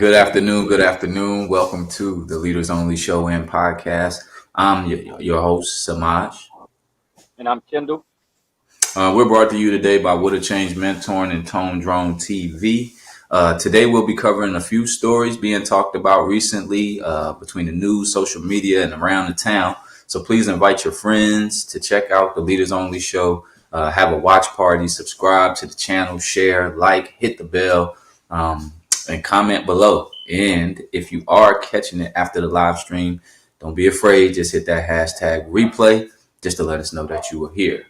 Good afternoon. Good afternoon. Welcome to the Leaders Only Show and Podcast. I'm your host, Semaj. And I'm Kendall. We're brought to you today by What a Change Mentoring and Tone Drone TV. Today we'll be covering a few stories being talked about recently between the news, social media, and around the town. So please invite your friends to check out the Leaders Only Show. Have a watch party, subscribe to the channel, share, like, hit the bell, and comment below. And if you are catching it after the live stream, don't be afraid. Just hit that hashtag replay just to let us know that you were here.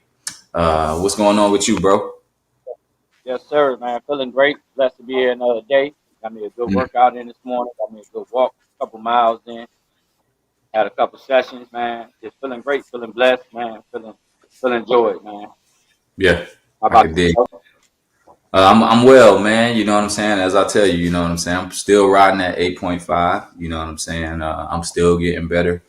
What's going on with you, bro? Yes, sir, man. Feeling great. Blessed to be here another day. Got me a good workout in this morning. Got me a good walk, a couple miles in. Had a couple sessions, man. Just feeling great, feeling blessed, man. Feeling joy, man. Yeah, How I about could dig. you? I'm well, man. You know what I'm saying? As I tell you, you know what I'm saying? I'm still riding at 8.5. You know what I'm saying? I'm still getting better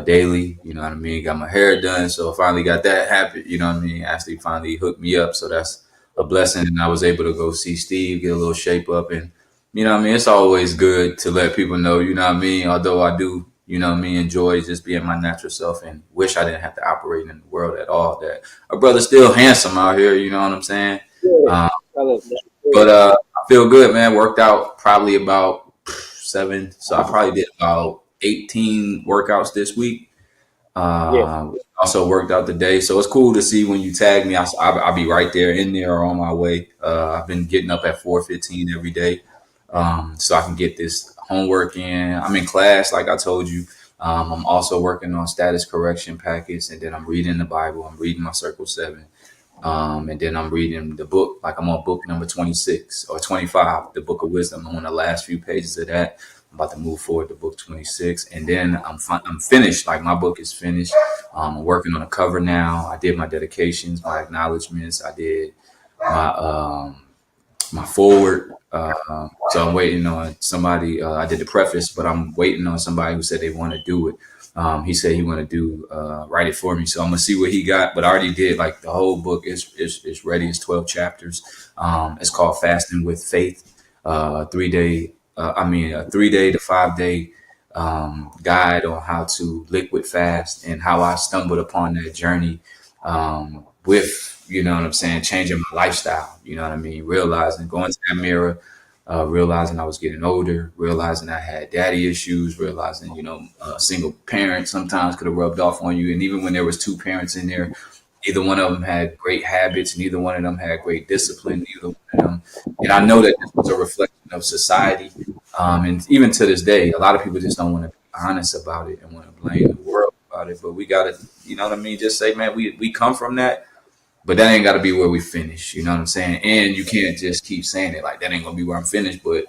daily. You know what I mean? Got my hair done. So I finally got that habit. You know what I mean? Actually finally hooked me up. So that's a blessing. And I was able to go see Steve, get a little shape up. And, you know what I mean? It's always good to let people know, you know what I mean? Although I do, you know what I mean, enjoy just being my natural self and wish I didn't have to operate in the world at all. That a brother's still handsome out here. You know what I'm saying? Yeah, Um, fellas, but I feel good, man. Worked out probably about 7. So I probably did about 18 workouts this week. yeah, Also worked out today. So it's cool to see when you tag me. I'll be right there in there or on my way. I've been getting up at 4:15 every day, so I can get this homework in. I'm in class, like I told you. I'm also working on status correction packets, and then I'm reading the Bible. I'm reading my Circle 7. And then I'm reading the book, like I'm on book number 26 or 25, the Book of Wisdom. I'm on the last few pages of that. I'm about to move forward to book 26. And then I'm finished. Like my book is finished. I'm working on a cover now. I did my dedications, my acknowledgments. I did my forward. So I'm waiting on somebody. I did the preface, but I'm waiting on somebody who said they want to do it. He said he want to do write it for me, so I'm gonna see what he got. But I already did like the whole book is ready. It's 12 chapters. It's called Fasting with Faith. 3 day. A 3 day to 5 day guide on how to liquid fast and how I stumbled upon that journey with, you know what I'm saying, changing my lifestyle. You know what I mean, realizing going to that mirror. Realizing I was getting older, realizing I had daddy issues, realizing, single parent sometimes could have rubbed off on you. And even when there was two parents in there, neither one of them had great habits. Neither one of them had great discipline. Neither one of them. And I know that this was a reflection of society. And even to this day, a lot of people just don't want to be honest about it and want to blame the world about it. But we got to, you know what I mean? Just say, man, we come from that. But that ain't got to be where we finish. You know what I'm saying? And you can't just keep saying it like that ain't going to be where I'm finished. But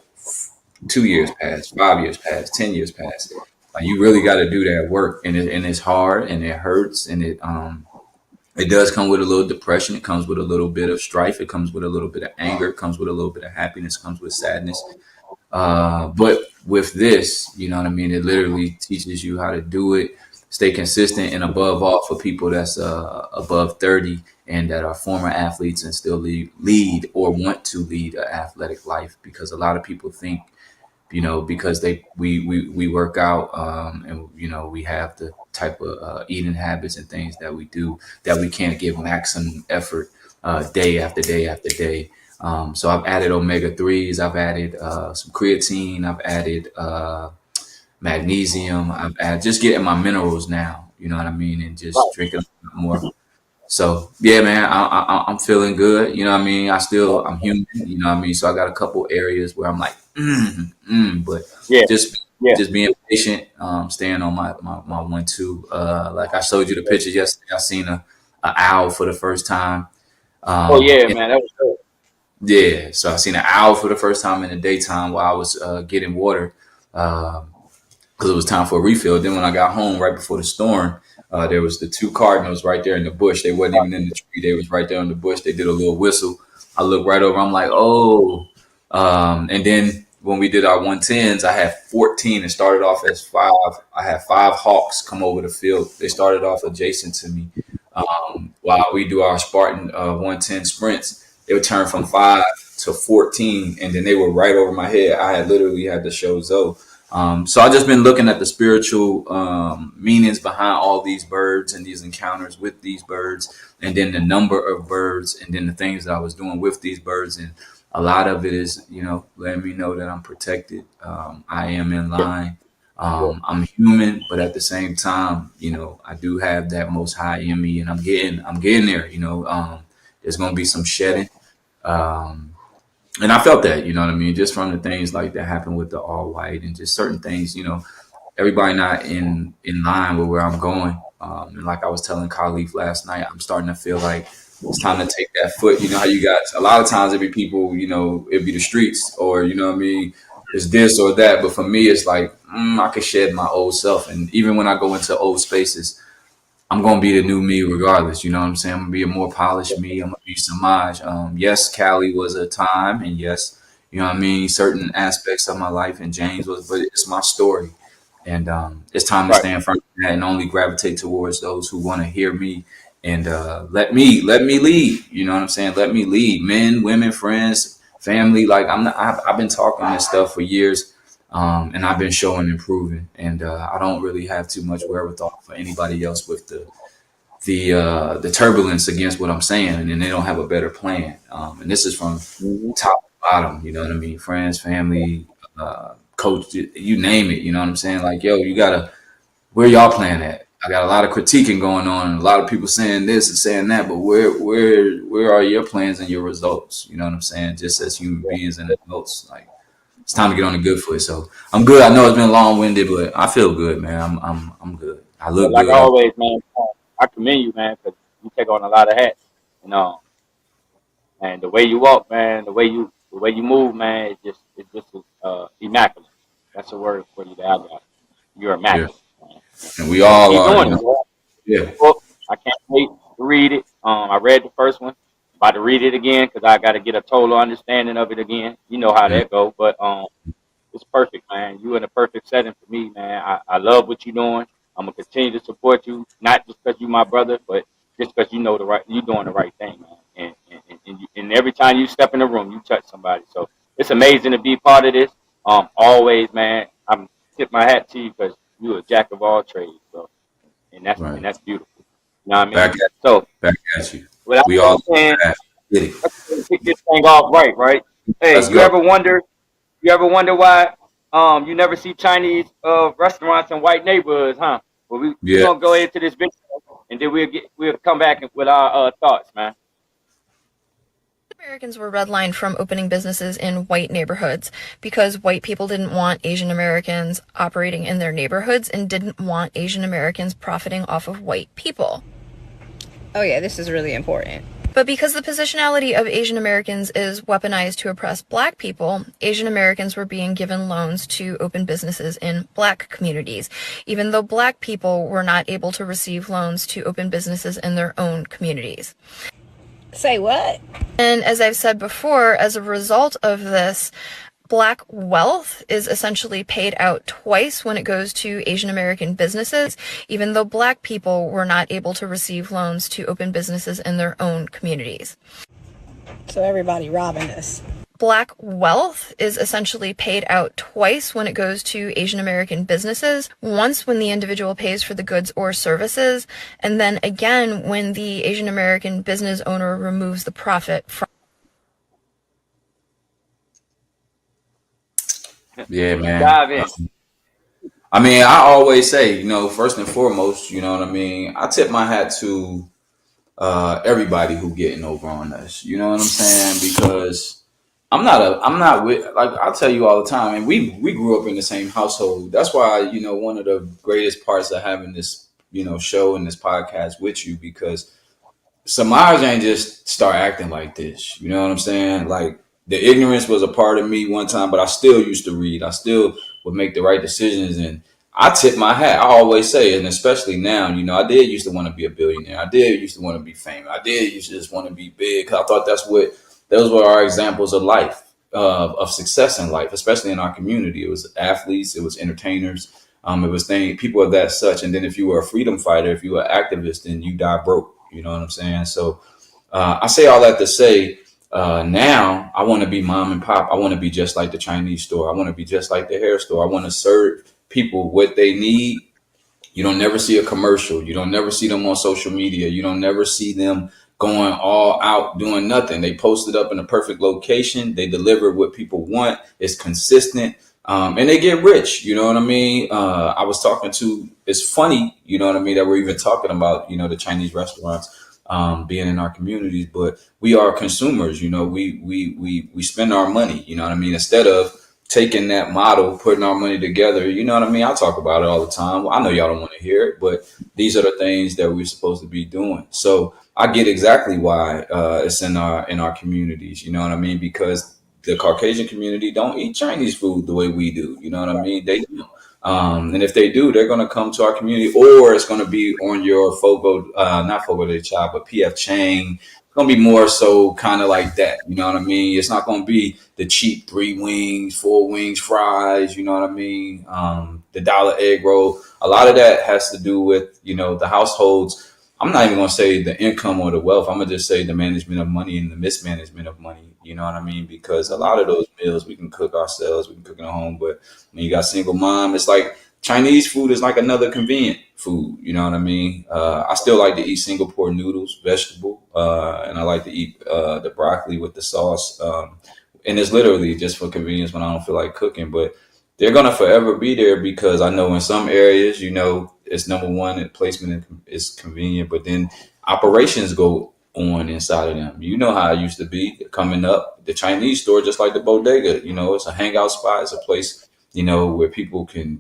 2 years passed, 5 years passed, 10 years passed. Like you really got to do that work. And it's hard and it hurts. And it does come with a little depression. It comes with a little bit of strife. It comes with a little bit of anger. It comes with a little bit of happiness. It comes with sadness. But with this, you know what I mean? It literally teaches you how to do it, stay consistent, and above all, for people that's above 30 and that are former athletes and still lead or want to lead an athletic life. Because a lot of people think, because we work out and we have the type of eating habits and things that we do, that we can't give maximum effort day after day after day. So I've added omega-3s, I've added some creatine, I've added magnesium, I've added just getting my minerals now, you know what I mean, and just right. drinking more. So yeah, man, I'm feeling good. You know what I mean? I'm human. You know what I mean? So I got a couple areas where I'm like, but Yeah, just yeah. just being patient, staying on my 1-2. Like I showed you the picture yesterday. I seen a owl for the first time. Oh yeah, And man. That was good. yeah, so I seen an owl for the first time in the daytime while I was getting water. Because it was time for a refill. Then when I got home right before the storm, there was the two cardinals right there in the bush. They wasn't even in the tree. They was right there in the bush. They did a little whistle. I looked right over. I'm like, oh. And then when we did our 110s, I had 14. It started off as 5. I had 5 hawks come over the field. They started off adjacent to me. While we do our Spartan 110 sprints, it would turn from 5 to 14, and then they were right over my head. I had literally had to show Zoe. So I just been looking at the spiritual meanings behind all these birds and these encounters with these birds, and then the number of birds, and then the things that I was doing with these birds. And a lot of it is, letting me know that I'm protected. I am in line. I'm human, but at the same time, I do have that most high in me, and I'm getting there. There's gonna be some shedding. Um, and I felt that, you know what I mean, just from the things like that happened with the all white and just certain things, everybody not in line with where I'm going. And like I was telling Khalif last night, I'm starting to feel like it's time to take that foot. You know how you got a lot of times every people, it'd be the streets or you know what I mean, it's this or that. But for me, it's like I could shed my old self, and even when I go into old spaces, I'm gonna be the new me regardless. You know what I'm saying? I'm gonna be a more polished me. I'm gonna be Samaj. Yes, Cali was a time, and yes, you know what I mean. Certain aspects of my life, and James was, but it's my story, and it's time to Right. stand firm in that and only gravitate towards those who want to hear me and let me lead. You know what I'm saying? Let me lead. Men, women, friends, family. Like I'm not. I've been talking this stuff for years. And I've been showing and proving, and I don't really have too much wherewithal for anybody else with the turbulence against what I'm saying, and then they don't have a better plan. And this is from Mhm. top to bottom, you know what I mean? Friends, family, coach, you name it. You know what I'm saying? Like, yo, you gotta where y'all playing at? I got a lot of critiquing going on, and a lot of people saying this and saying that, but where are your plans and your results? You know what I'm saying? Just as human Yeah. beings and adults, like it's time to get on the good foot. So I'm good. I know it's been long winded, but I feel good, man. I'm good. I But look like good. always, man, I commend you, man, because you take on a lot of hats, you know. And the way you walk, man, the way you move, man, it's just immaculate. That's a word for you that I got. You're Yeah, immaculate, man. and we So all keep are. doing it, bro. Yeah, Book. I can't wait to read it. I read the first one. About to read it again because I got to get a total understanding of it again. You know how yeah, that go, but it's perfect, man. You in a perfect setting for me, man. I love what you're doing. I'm gonna continue to support you, not just because you my brother, but just because you doing the right thing, man. And every time you step in the room, you touch somebody. So it's amazing to be part of this. Always, man. I'm tip my hat to you because you're a jack of all trades. So and that's and right. that's beautiful. You know what I Back mean? at So back at you. without We further all saying, get it. let's kick this thing off right, right? Hey, Let's go. you ever wonder why you never see Chinese restaurants in white neighborhoods, huh? Well, we Yeah, gonna go into this video and then we'll come back with our thoughts, man. Americans were redlined from opening businesses in white neighborhoods because white people didn't want Asian Americans operating in their neighborhoods and didn't want Asian Americans profiting off of white people. Oh yeah, this is really important. But because the positionality of Asian Americans is weaponized to oppress black people, Asian Americans were being given loans to open businesses in black communities, even though black people were not able to receive loans to open businesses in their own communities. Say what? And as I've said before, as a result of this, black wealth is essentially paid out twice when it goes to Asian American businesses, even though black people were not able to receive loans to open businesses in their own communities. So everybody robbing us. Black wealth is essentially paid out twice when it goes to Asian American businesses. Once when the individual pays for the goods or services, and then again when the Asian American business owner removes the profit from. yeah, Let's man. dive in. I mean, I always say, first and foremost, you know what I mean. I tip my hat to everybody who getting over on us. You know what I'm saying? Because I'm not with, like I'll tell you all the time, and we grew up in the same household. That's why one of the greatest parts of having this show and this podcast with you, because Samaj ain't just start acting like this. You know what I'm saying? Like the ignorance was a part of me one time, but I still used to read. I still would make the right decisions, and I tip my hat. I always say, and especially now, I did used to want to be a billionaire. I did used to want to be famous. I did used to just want to be big. 'Cause I thought those were our examples of life, of success in life, especially in our community. It was athletes, it was entertainers, it was people of that such. And then if you were a freedom fighter, if you were an activist, then you die broke. You know what I'm saying? So I say all that to say, Now I want to be mom and pop. I want to be just like the Chinese store. I want to be just like the hair store. I want to serve people what they need. You don't never see a commercial. You don't never see them on social media. You don't never see them going all out doing nothing. They post it up in a perfect location. They deliver what people want. It's consistent. And they get rich. You know what I mean? I was talking to, it's funny, you know what I mean, that we're even talking about, the Chinese restaurants being in our communities, but we are consumers, we spend our money, you know what I mean? Instead of taking that model, putting our money together, you know what I mean? I talk about it all the time. I know y'all don't want to hear it, but these are the things that we're supposed to be doing. So I get exactly why it's in our communities, you know what I mean? Because the Caucasian community don't eat Chinese food the way we do. You know what I mean? They do. And if they do, they're going to come to our community, or it's going to be on your Fogo, not Fogo de Chao, but PF Chang. It's going to be more so kind of like that. You know what I mean? It's not going to be the cheap 3 wings, 4 wings, fries. You know what I mean? The dollar egg roll. A lot of that has to do with, the households. I'm not even going to say the income or the wealth. I'm going to just say the management of money and the mismanagement of money. You know what I mean? Because a lot of those meals we can cook ourselves, we can cook in home. But when you got single mom, it's like Chinese food is like another convenient food. You know what I mean? I still like to eat Singapore noodles, vegetable, and I like to eat the broccoli with the sauce. And it's literally just for convenience when I don't feel like cooking. But they're gonna forever be there because I know in some areas, it's number one, and placement is convenient, but then operations go on inside of them. You know how it used to be coming up. The Chinese store, just like the bodega, it's a hangout spot. It's a place, where people can,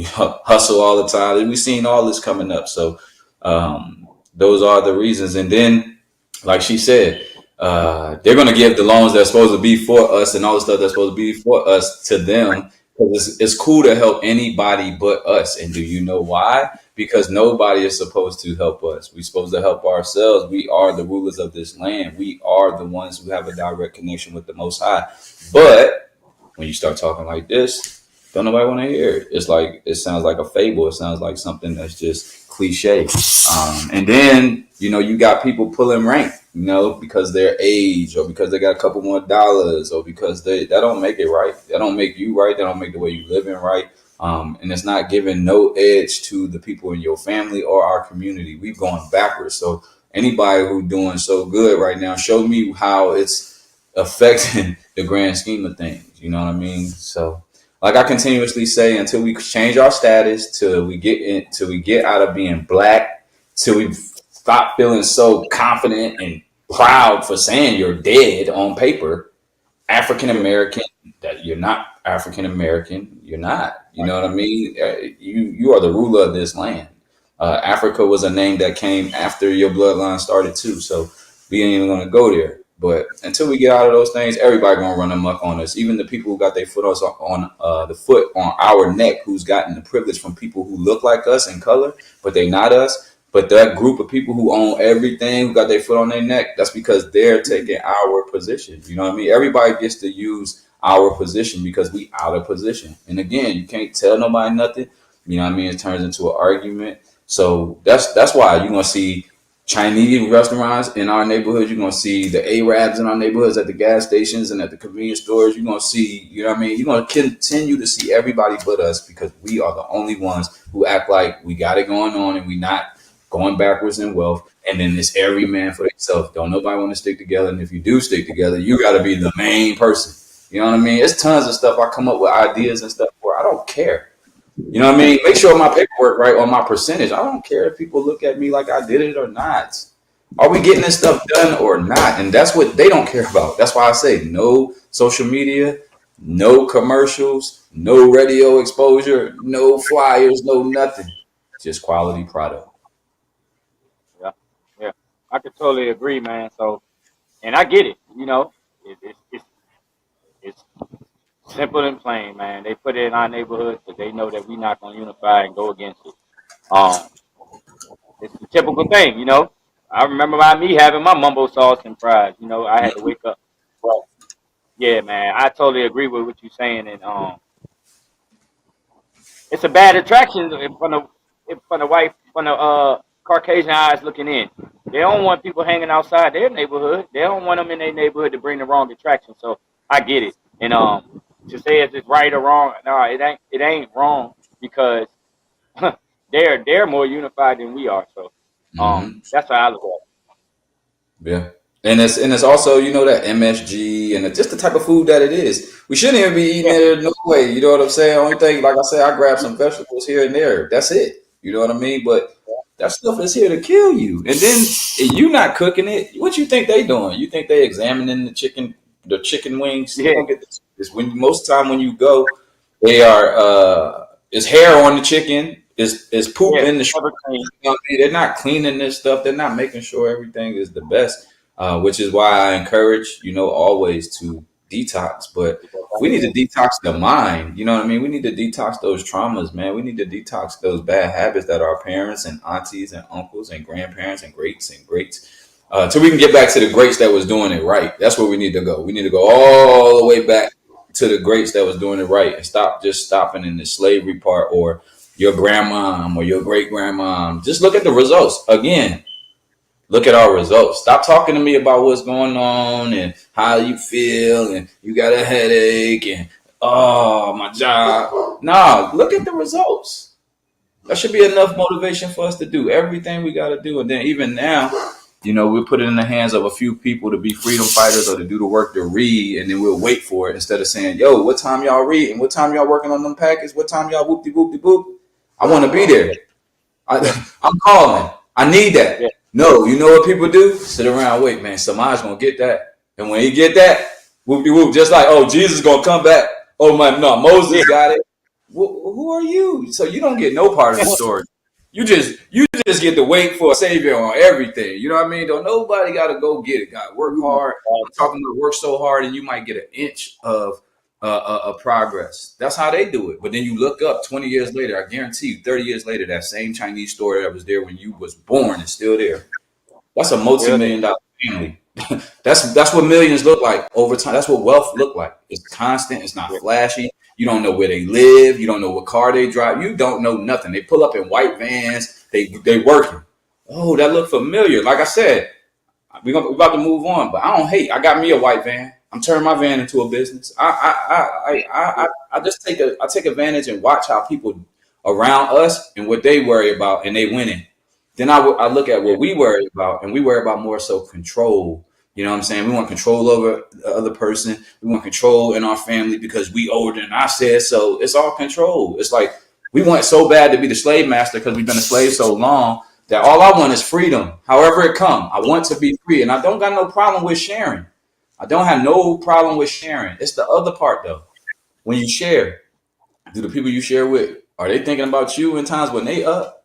hustle all the time. We've seen all this coming up. So those are the reasons. And then, like she said, they're going to give the loans that's supposed to be for us and all the stuff that's supposed to be for us to them. Because it's cool to help anybody but us. And do you know why? Because nobody is supposed to help us. We're supposed to help ourselves. We are the rulers of this land. We are the ones who have a direct connection with the Most High. But when you start talking like this, don't nobody want to hear it. It's like, it sounds like a fable. It sounds like something that's just cliche. And then, you got people pulling rank, because their age or because they got a couple more dollars or because that don't make it right. That don't make you right. That don't make the way you living right. And it's not giving no edge to the people in your family or our community. We've gone backwards. So anybody who's doing so good right now, show me how it's affecting the grand scheme of things. You know what I mean? So, like I continuously say, until we change our status, till we get out of being black, till we stop feeling so confident and proud for saying you're dead on paper, African American, that you're not African American, you're not. You know what I mean? You are the ruler of this land. Africa was a name that came after your bloodline started too, so we ain't even gonna go there. But until we get out of those things, everybody gonna run amok on us. Even the people who got their foot on the foot on our neck, who's gotten the privilege from people who look like us in color, but they not us. But that group of people who own everything, who got their foot on their neck, that's because they're taking our position. You know what I mean? Everybody gets to use our position because we out of position. And again, you can't tell nobody nothing. You know what I mean? It turns into an argument. So that's why you're gonna see Chinese restaurants in our neighborhoods. You're gonna see the Arabs in our neighborhoods at the gas stations and at the convenience stores. You're gonna see, you know what I mean? You're gonna continue to see everybody but us because we are the only ones who act like we got it going on and we not going backwards in wealth. And then it's every man for himself. Don't nobody want to stick together. And if you do stick together, you got to be the main person. You know what I mean? It's tons of stuff I come up with ideas and stuff for. I don't care. You know what I mean? Make sure my paperwork right on my percentage. I don't care if people look at me like I did it or not. Are we getting this stuff done or not? And that's what they don't care about. That's why I say no social media, no commercials, no radio exposure, no flyers, no nothing. Just quality product. Yeah, yeah. I could totally agree, man. So, and I get it. It's simple and plain, man. They put it in our neighborhoods, but they know that we're not gonna unify and go against it. Um, it's the typical thing. I remember me having my mumbo sauce and fries. I had to wake up. But yeah, man, I totally agree with what you're saying, and it's a bad attraction from the white, from the Caucasian eyes looking in. They don't want people hanging outside their neighborhood. They don't want them in their neighborhood to bring the wrong attraction. So I get it. And to say if it's right or wrong, no, it ain't wrong because they're more unified than we are. So Hmm. that's how I look at Yeah. And it's also, that MSG and it's just the type of food that it is. We shouldn't even be eating it. it no way. You know what I'm saying? Only thing, like I said, I grab some vegetables here and there. That's it. You know what I mean? But that stuff is here to kill you. And then if you not cooking it, what you think they doing? You think they examining the chicken wings? They're Yeah, gonna get this when most time when you go, they are is hair on the chicken, is poop yeah, in the shrimp. never clean. You know what I mean? They're not cleaning this stuff. They're not making sure everything is the best, which is why I encourage, always to detox. But we need to detox the mind. You know what I mean? We need to detox those traumas, man. We need to detox those bad habits that our parents and aunties and uncles and grandparents and greats, till we can get back to the greats that was doing it right. That's where we need to go. We need to go all the way back to the greats that was doing it right and stop just stopping in the slavery part or your grandmom or your great grandmom. Just look at the results. Again, look at our results. Stop talking to me about what's going on and how you feel and you got a headache and oh my job. Nah, look at the results. That should be enough motivation for us to do everything we got to do. And then even now, we'll put it in the hands of a few people to be freedom fighters or to do the work to read, and then we'll wait for it instead of saying, "Yo, what time y'all read and what time y'all working on them packets? What time y'all whoop de whoop de boop? I want to be there. I'm calling. I need Yeah, that." No, you know what people do? Sit around, wait, man. Somebody's gonna get that, and when he get that, whoop de whoop. Just like, oh, Jesus gonna come back. Oh my, no, yeah, Moses got it. Who are you? So you don't get no part of the story. You just get to wait for a savior on everything. You know what I mean? Don't nobody got to go get it. Got to work hard. I'm talking to work so hard, and you might get an inch of progress. That's how they do it. But then you look up 20 years later. I guarantee you, 30 years later, that same Chinese store that was there when you was born is still there. That's a still there. multi-million-dollar family. That's what millions look like over time. That's what wealth look like. It's constant. It's not Yeah, flashy. You don't know where they live. You don't know what car they drive. You don't know nothing. They pull up in white vans. They working. Oh, that look familiar. Like I said, we're about to move on, but I don't hate. I got me a white van. I'm turning my van into a business. I just take advantage and watch how people around us and what they worry about, and they winning. Then I look at yeah, what we worry about, and we worry about more so control. You know what I'm saying? We want control over the other person. We want control in our family because we older than I said so. It's all control. It's like we want so bad to be the slave master because we've been a slave so long that all I want is freedom. However it come, I want to be free, and I don't got no problem with sharing. I don't have no problem with sharing. It's the other part though. When you share, do the people you share with, are they thinking about you in times when they up?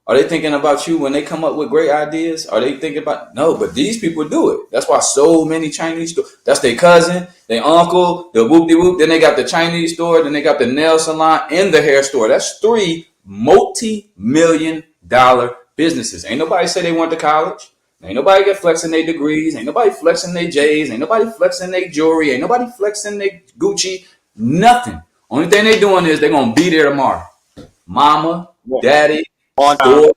Are they thinking about you when they come up with great ideas? Are they thinking about no? But these people do it. That's why so many Chinese stores. That's their cousin, their uncle, the whoop de whoop. Then they got the Chinese store. Then they got the nail salon and the hair store. That's three multi-million-dollar businesses. Ain't nobody say they went to college. Ain't nobody get flexing their degrees. Ain't nobody flexing their J's. Ain't nobody flexing their jewelry. Ain't nobody flexing their Gucci. Nothing. Only thing they doing is they gonna be there tomorrow. Mama, yeah. daddy, On time. daughter,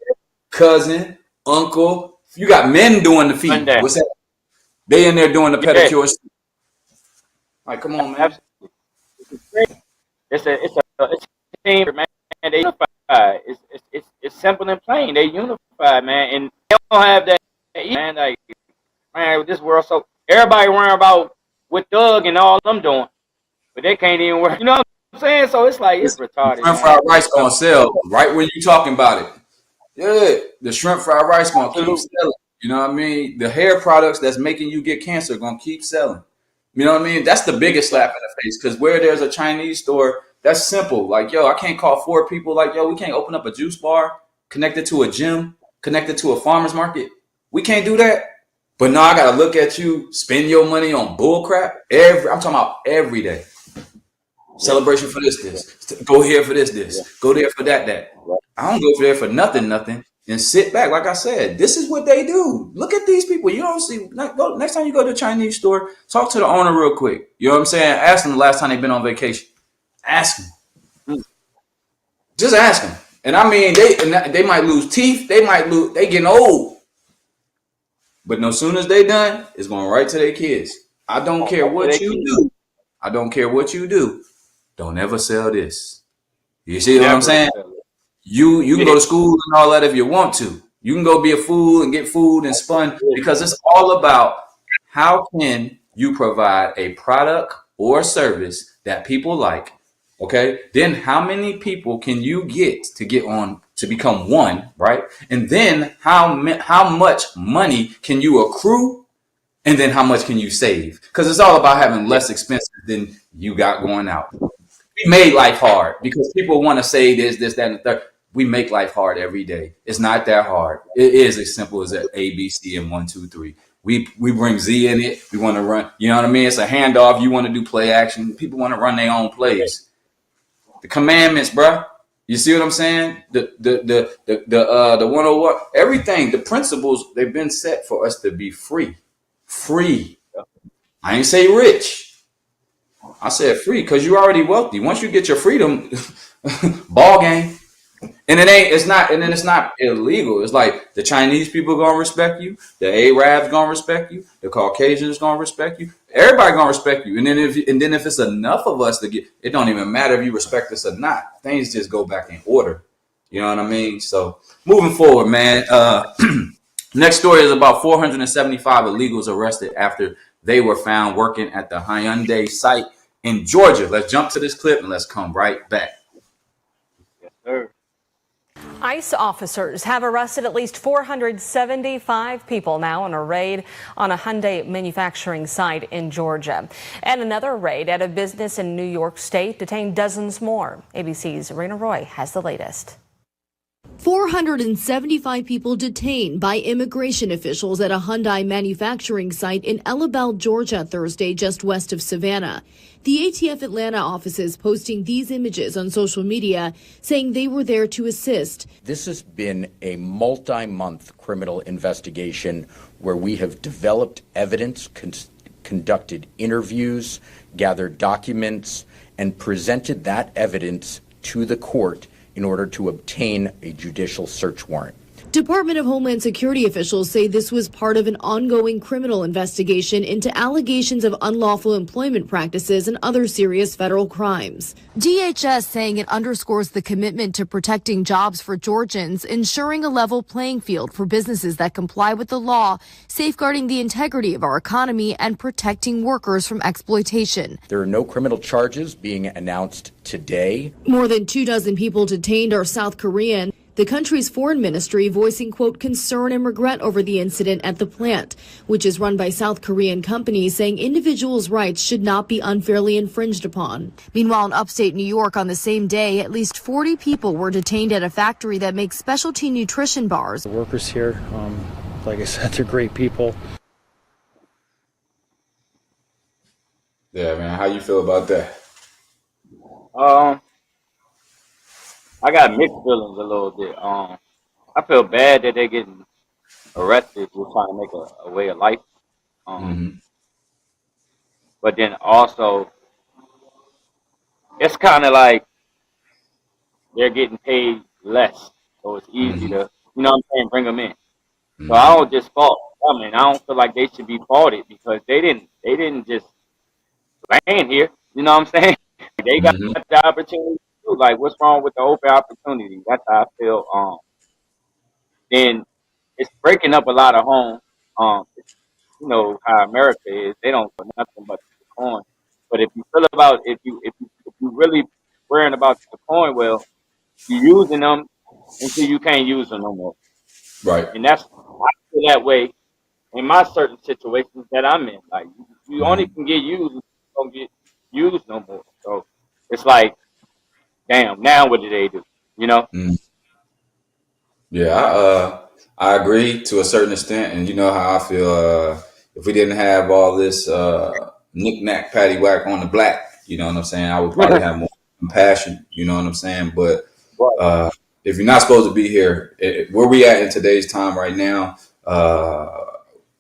cousin, uncle. You got men doing the feet. Monday. What's that? They in there doing the Yeah, pedicure. Like, come on, man. absolutely. It's a team, man. They unified. It's simple and plain. They unified, man, and they don't have that, man. Like, man, this world so everybody worrying about what Doug and all them doing, but they can't even worry. You know what I'm saying? So it's like it's Listen, the retarded, shrimp man. fried It's rice gonna simple. sell right when you talking about it. Yeah, the shrimp fried rice gonna keep Absolutely. selling. You know what I mean? The hair products that's making you get cancer gonna keep selling. You know what I mean? That's the biggest slap in the face because where there's a Chinese store, that's simple. Like, yo, I can't call four people. Like, yo, we can't open up a juice bar connected to a gym, connected to a farmer's market. We can't do that. But no, I gotta look at you spend your money on bull crap. I'm talking about every day. Yeah, Celebration for this. Go here for yeah, this. Go there for that. yeah. I don't go for there for nothing, and sit back. Like I said, this is what they do. Look at these people. You don't see. Go next time you go to a Chinese store, talk to the owner real quick. You know what I'm saying? Ask them the last time they've been on vacation. Ask them. Mm. Just ask them. And I mean, they might lose teeth. They might lose. They getting old. But no sooner as they done, it's going right to their kids. I don't care Right to what their you kids. do. I don't care what you do. Don't ever sell this. You see what I'm Never saying? sell it. You can Yeah. go to school and all that if you want to. You can go be a fool and get food and spun because it's all about how can you provide a product or service that people like. Okay, then how many people can you get on to become one, right? And then how much money can you accrue, and then how much can you save? Because it's all about having Yeah. less expenses than you got going out. We made life hard because people want to say this, that, and the third. We make life hard every day. It's not that hard. It is as simple as A, B, C, and 1, 2, 3. We bring Z in it. We want to run. You know what I mean? It's a handoff. You want to do play action. People want to run their own Yeah. plays. The commandments, bruh. You see what I'm saying? The 101. Everything. The principles. They've been set for us to be free. Free. I ain't say rich. I said free because you're already wealthy. Once you get your freedom, ball game. And it's not illegal. It's like the Chinese people gonna respect you, the Arabs gonna respect you, the Caucasians gonna respect you. Everybody gonna respect you. And then if it's enough of us to get, it don't even matter if you respect us or not. Things just go back in order. You know what I mean? So moving forward, man. Next story is about 475 illegals arrested after they were found working at the Hyundai site in Georgia. Let's jump to this clip and let's come right back. Yes, sir. ICE officers have arrested at least 475 people now in a raid on a Hyundai manufacturing site in Georgia. And another raid at a business in New York State detained dozens more. ABC's Rena Roy has the latest. 475 people detained by immigration officials at a Hyundai manufacturing site in Elabel, Georgia, Thursday, just west of Savannah. The ATF Atlanta offices posting these images on social media, saying they were there to assist. This has been a multi-month criminal investigation where we have developed evidence, conducted interviews, gathered documents, and presented that evidence to the court in order to obtain a judicial search warrant. Department of Homeland Security officials say this was part of an ongoing criminal investigation into allegations of unlawful employment practices and other serious federal crimes. DHS saying it underscores the commitment to protecting jobs for Georgians, ensuring a level playing field for businesses that comply with the law, safeguarding the integrity of our economy, and protecting workers from exploitation. There are no criminal charges being announced today. More than 24 people detained are South Korean. The country's foreign ministry voicing, quote, concern and regret over the incident at the plant, which is run by South Korean companies, saying individuals' rights should not be unfairly infringed upon. Meanwhile, in upstate New York on the same day, at least 40 people were detained at a factory that makes specialty nutrition bars. The workers here, like I said, they're great people. Yeah, man. How you feel about that? I got mixed feelings a little bit. I feel bad that they're getting arrested for trying to make a way of life. Mm-hmm. But then also, it's kind of like they're getting paid less, so it's easy to, you know what I'm saying, bring them in. So I don't just fault. I mean, I don't feel like they should be faulted because they didn't just land here. You know what I'm saying? They got the opportunity too. Like, what's wrong with the open opportunity? That's how I feel. Then it's breaking up a lot of homes. You know how America is; they don't put nothing but the coin. But if you feel about if you really worrying about the coin, well, you're using them until you can't use them no more. Right. And I feel that way in my certain situations that I'm in. Like, you only can get used, you don't get used no more. So it's like, damn, now what do they do? You know? Yeah, I agree to a certain extent, and you know how I feel. If we didn't have all this knick-knack, paddywhack on the black, you know what I'm saying, I would probably have more compassion. You know what I'm saying? But if you're not supposed to be here, where we at in today's time right now,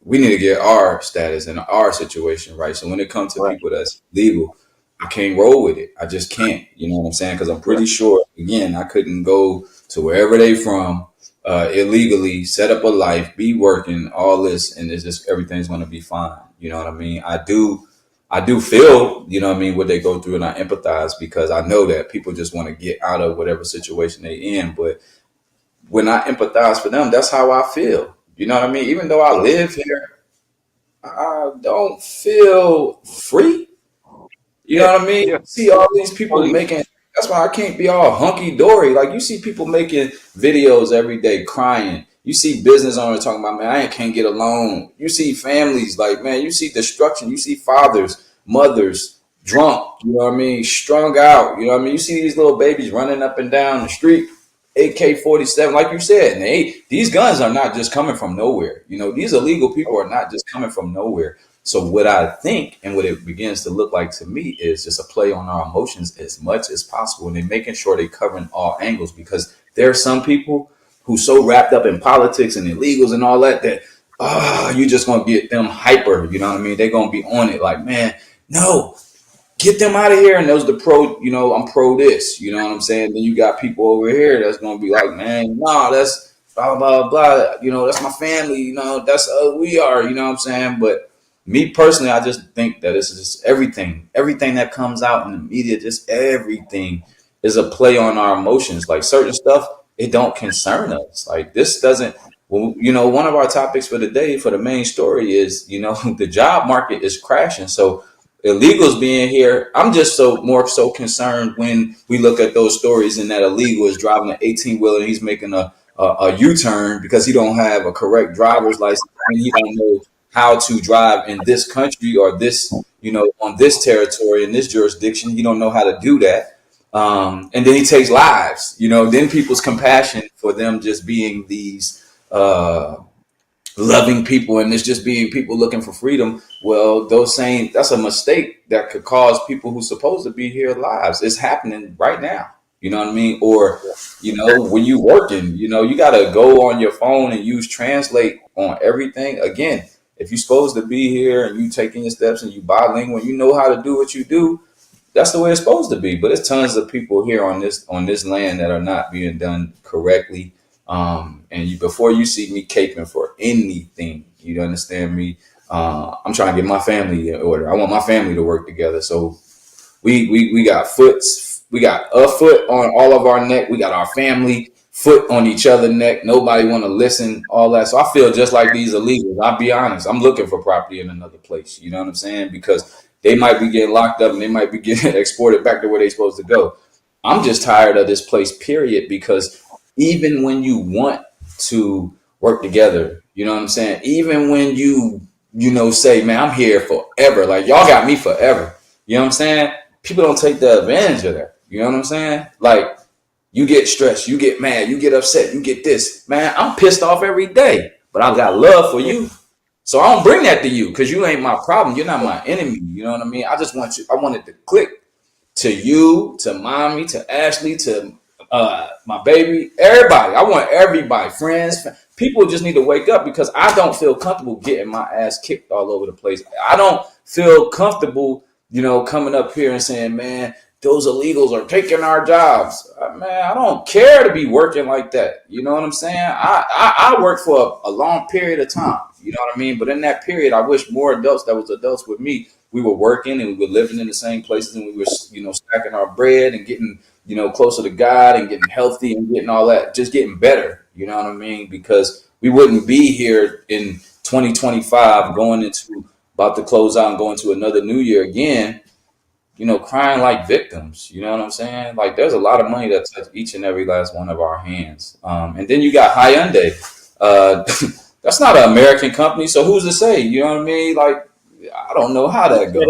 we need to get our status and our situation right. So when it comes to people that's legal, I can't roll with it. I just can't. You know what I'm saying? Because I'm pretty sure, again, I couldn't go to wherever they from illegally, set up a life, be working, all this, and it's just everything's going to be fine. You know what I mean? I do feel, you know what I mean, what they go through, and I empathize because I know that people just want to get out of whatever situation they in. But when I empathize for them, that's how I feel. You know what I mean? Even though I live here, I don't feel free. You Yeah, know what I mean? yeah. See all these people Totally. making. That's why I can't be all hunky dory. Like you see people making videos every day crying. You see business owners talking about, man, I can't get a loan. You see families like, man, you see destruction. You see fathers, mothers drunk. You know what I mean? Strung out. You know what I mean? You see these little babies running up and down the street, AK-47, like you said. And these guns are not just coming from nowhere. You know, these illegal people are not just coming from nowhere. So what I think and what it begins to look like to me is just a play on our emotions as much as possible, and then making sure they're covering all angles, because there are some people who so wrapped up in politics and illegals and all that you just gonna get them hyper. You know what I mean? They're gonna be on it like, man, no, get them out of here. And those the pro, you know, I'm pro this, you know what I'm saying? Then you got people over here that's gonna be like, man, no, that's blah blah blah, you know, that's my family, you know, that's we are, you know what I'm saying? But me personally, I just think that it's just everything that comes out in the media, just everything is a play on our emotions. Like certain stuff, it don't concern us. Like this doesn't. Well, you know, one of our topics for the day, for the main story, is, you know, the job market is crashing. So illegals being here, I'm just more so concerned when we look at those stories and that illegal is driving an 18-wheeler and he's making a U-turn because he don't have a correct driver's license and he don't know how to drive in this country or this, you know, on this territory in this jurisdiction. He don't know how to do that. And then he takes lives, you know, then people's compassion for them just being these loving people, and it's just being people looking for freedom. Well, that's a mistake that could cause people who's supposed to be here lives. It's happening right now. You know what I mean? Or, you know, when you working, you know, you got to go on your phone and use translate on everything. Again, if you're supposed to be here and you taking your steps and you bilingual, you know how to do what you do. That's the way it's supposed to be. But there's tons of people here on this land that are not being done correctly. And before you see me caping for anything, you understand me. I'm trying to get my family in order. I want my family to work together. So we got we got a foot on all of our neck. We got our family foot on each other's neck. Nobody want to listen, all that. So I feel just like these illegals. I'll be honest. I'm looking for property in another place. You know what I'm saying? Because they might be getting locked up and they might be getting exported back to where they're supposed to go. I'm just tired of this place, period, because even when you want to work together, you know what I'm saying? Even when you know, say, man, I'm here forever. Like, y'all got me forever. You know what I'm saying? People don't take the advantage of that. You know what I'm saying? Like, you get stressed, you get mad, you get upset, you get this. Man, I'm pissed off every day, but I've got love for you. So I don't bring that to you because you ain't my problem. You're not my enemy. You know what I mean? I just want you, I want it to click to you, to mommy, to Ashley, to my baby, everybody. I want everybody, friends. People just need to wake up because I don't feel comfortable getting my ass kicked all over the place. I don't feel comfortable, you know, coming up here and saying, man, those illegals are taking our jobs. Man, I don't care to be working like that. You know what I'm saying? I worked for a long period of time. You know what I mean? But in that period, I wish more adults that was adults with me, we were working and we were living in the same places and we were, you know, stacking our bread and getting, you know, closer to God and getting healthy and getting all that, just getting better. You know what I mean? Because we wouldn't be here in 2025 going into about to close out and going to another new year again, you know, crying like victims. You know what I'm saying? Like there's a lot of money that touched each and every last one of our hands. And then you got Hyundai. That's not an American company. So who's to say? You know what I mean? Like, I don't know how that goes.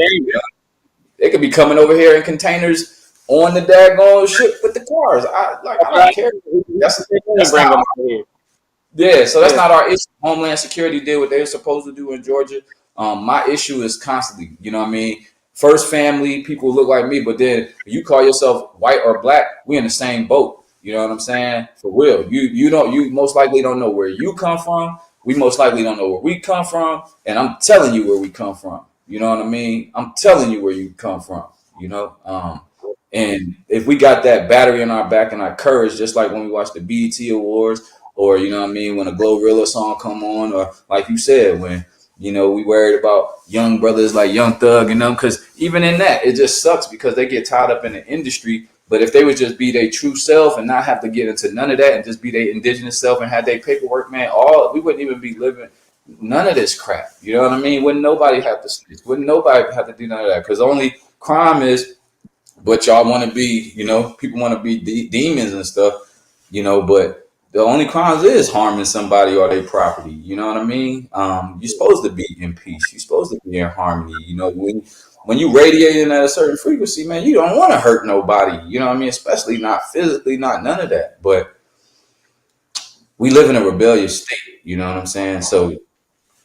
They could be coming over here in containers on the daggone ship with the cars. I don't care. That's not so that's not our issue. Homeland Security did what they were supposed to do in Georgia. My issue is constantly, you know what I mean? First family, people look like me, but then you call yourself white or black, we in the same boat. You know what I'm saying? For real. You most likely don't know where you come from. We most likely don't know where we come from. And I'm telling you where we come from. You know what I mean? I'm telling you where you come from, you know? And if we got that battery in our back and our courage, just like when we watch the BET Awards, or you know what I mean, when a Glorilla song come on, or like you said, when we worried about young brothers like Young Thug and them, because even in that, it just sucks because they get tied up in the industry. But if they would just be their true self and not have to get into none of that and just be their indigenous self and have their paperwork, man, we wouldn't even be living none of this crap. You know what I mean? Wouldn't nobody have to snitch? Wouldn't nobody have to do none of that? Because only crime is, but y'all want to be, people want to be demons and stuff, but the only crimes is harming somebody or their property. You know what I mean? You're supposed to be in peace. You're supposed to be in harmony. When you radiating at a certain frequency, man, you don't want to hurt nobody. You know what I mean? Especially not physically, not none of that. But we live in a rebellious state. You know what I'm saying? So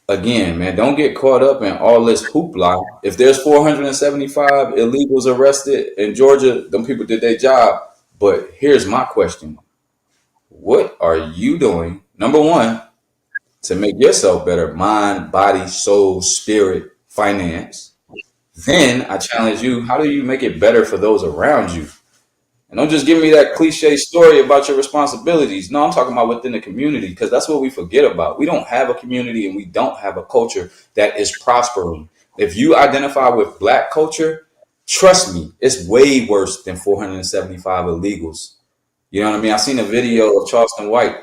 again, man, don't get caught up in all this hoopla. If there's 475 illegals arrested in Georgia, them people did their job. But here's my question. What are you doing, number one, to make yourself better? Mind, body, soul, spirit, finance. Then I challenge you, how do you make it better for those around you? And don't just give me that cliche story about your responsibilities. No, I'm talking about within the community, because that's what we forget about. We don't have a community and we don't have a culture that is prospering. If you identify with Black culture, trust me, it's way worse than 475 illegals. You know what I mean? I seen a video of Charleston White.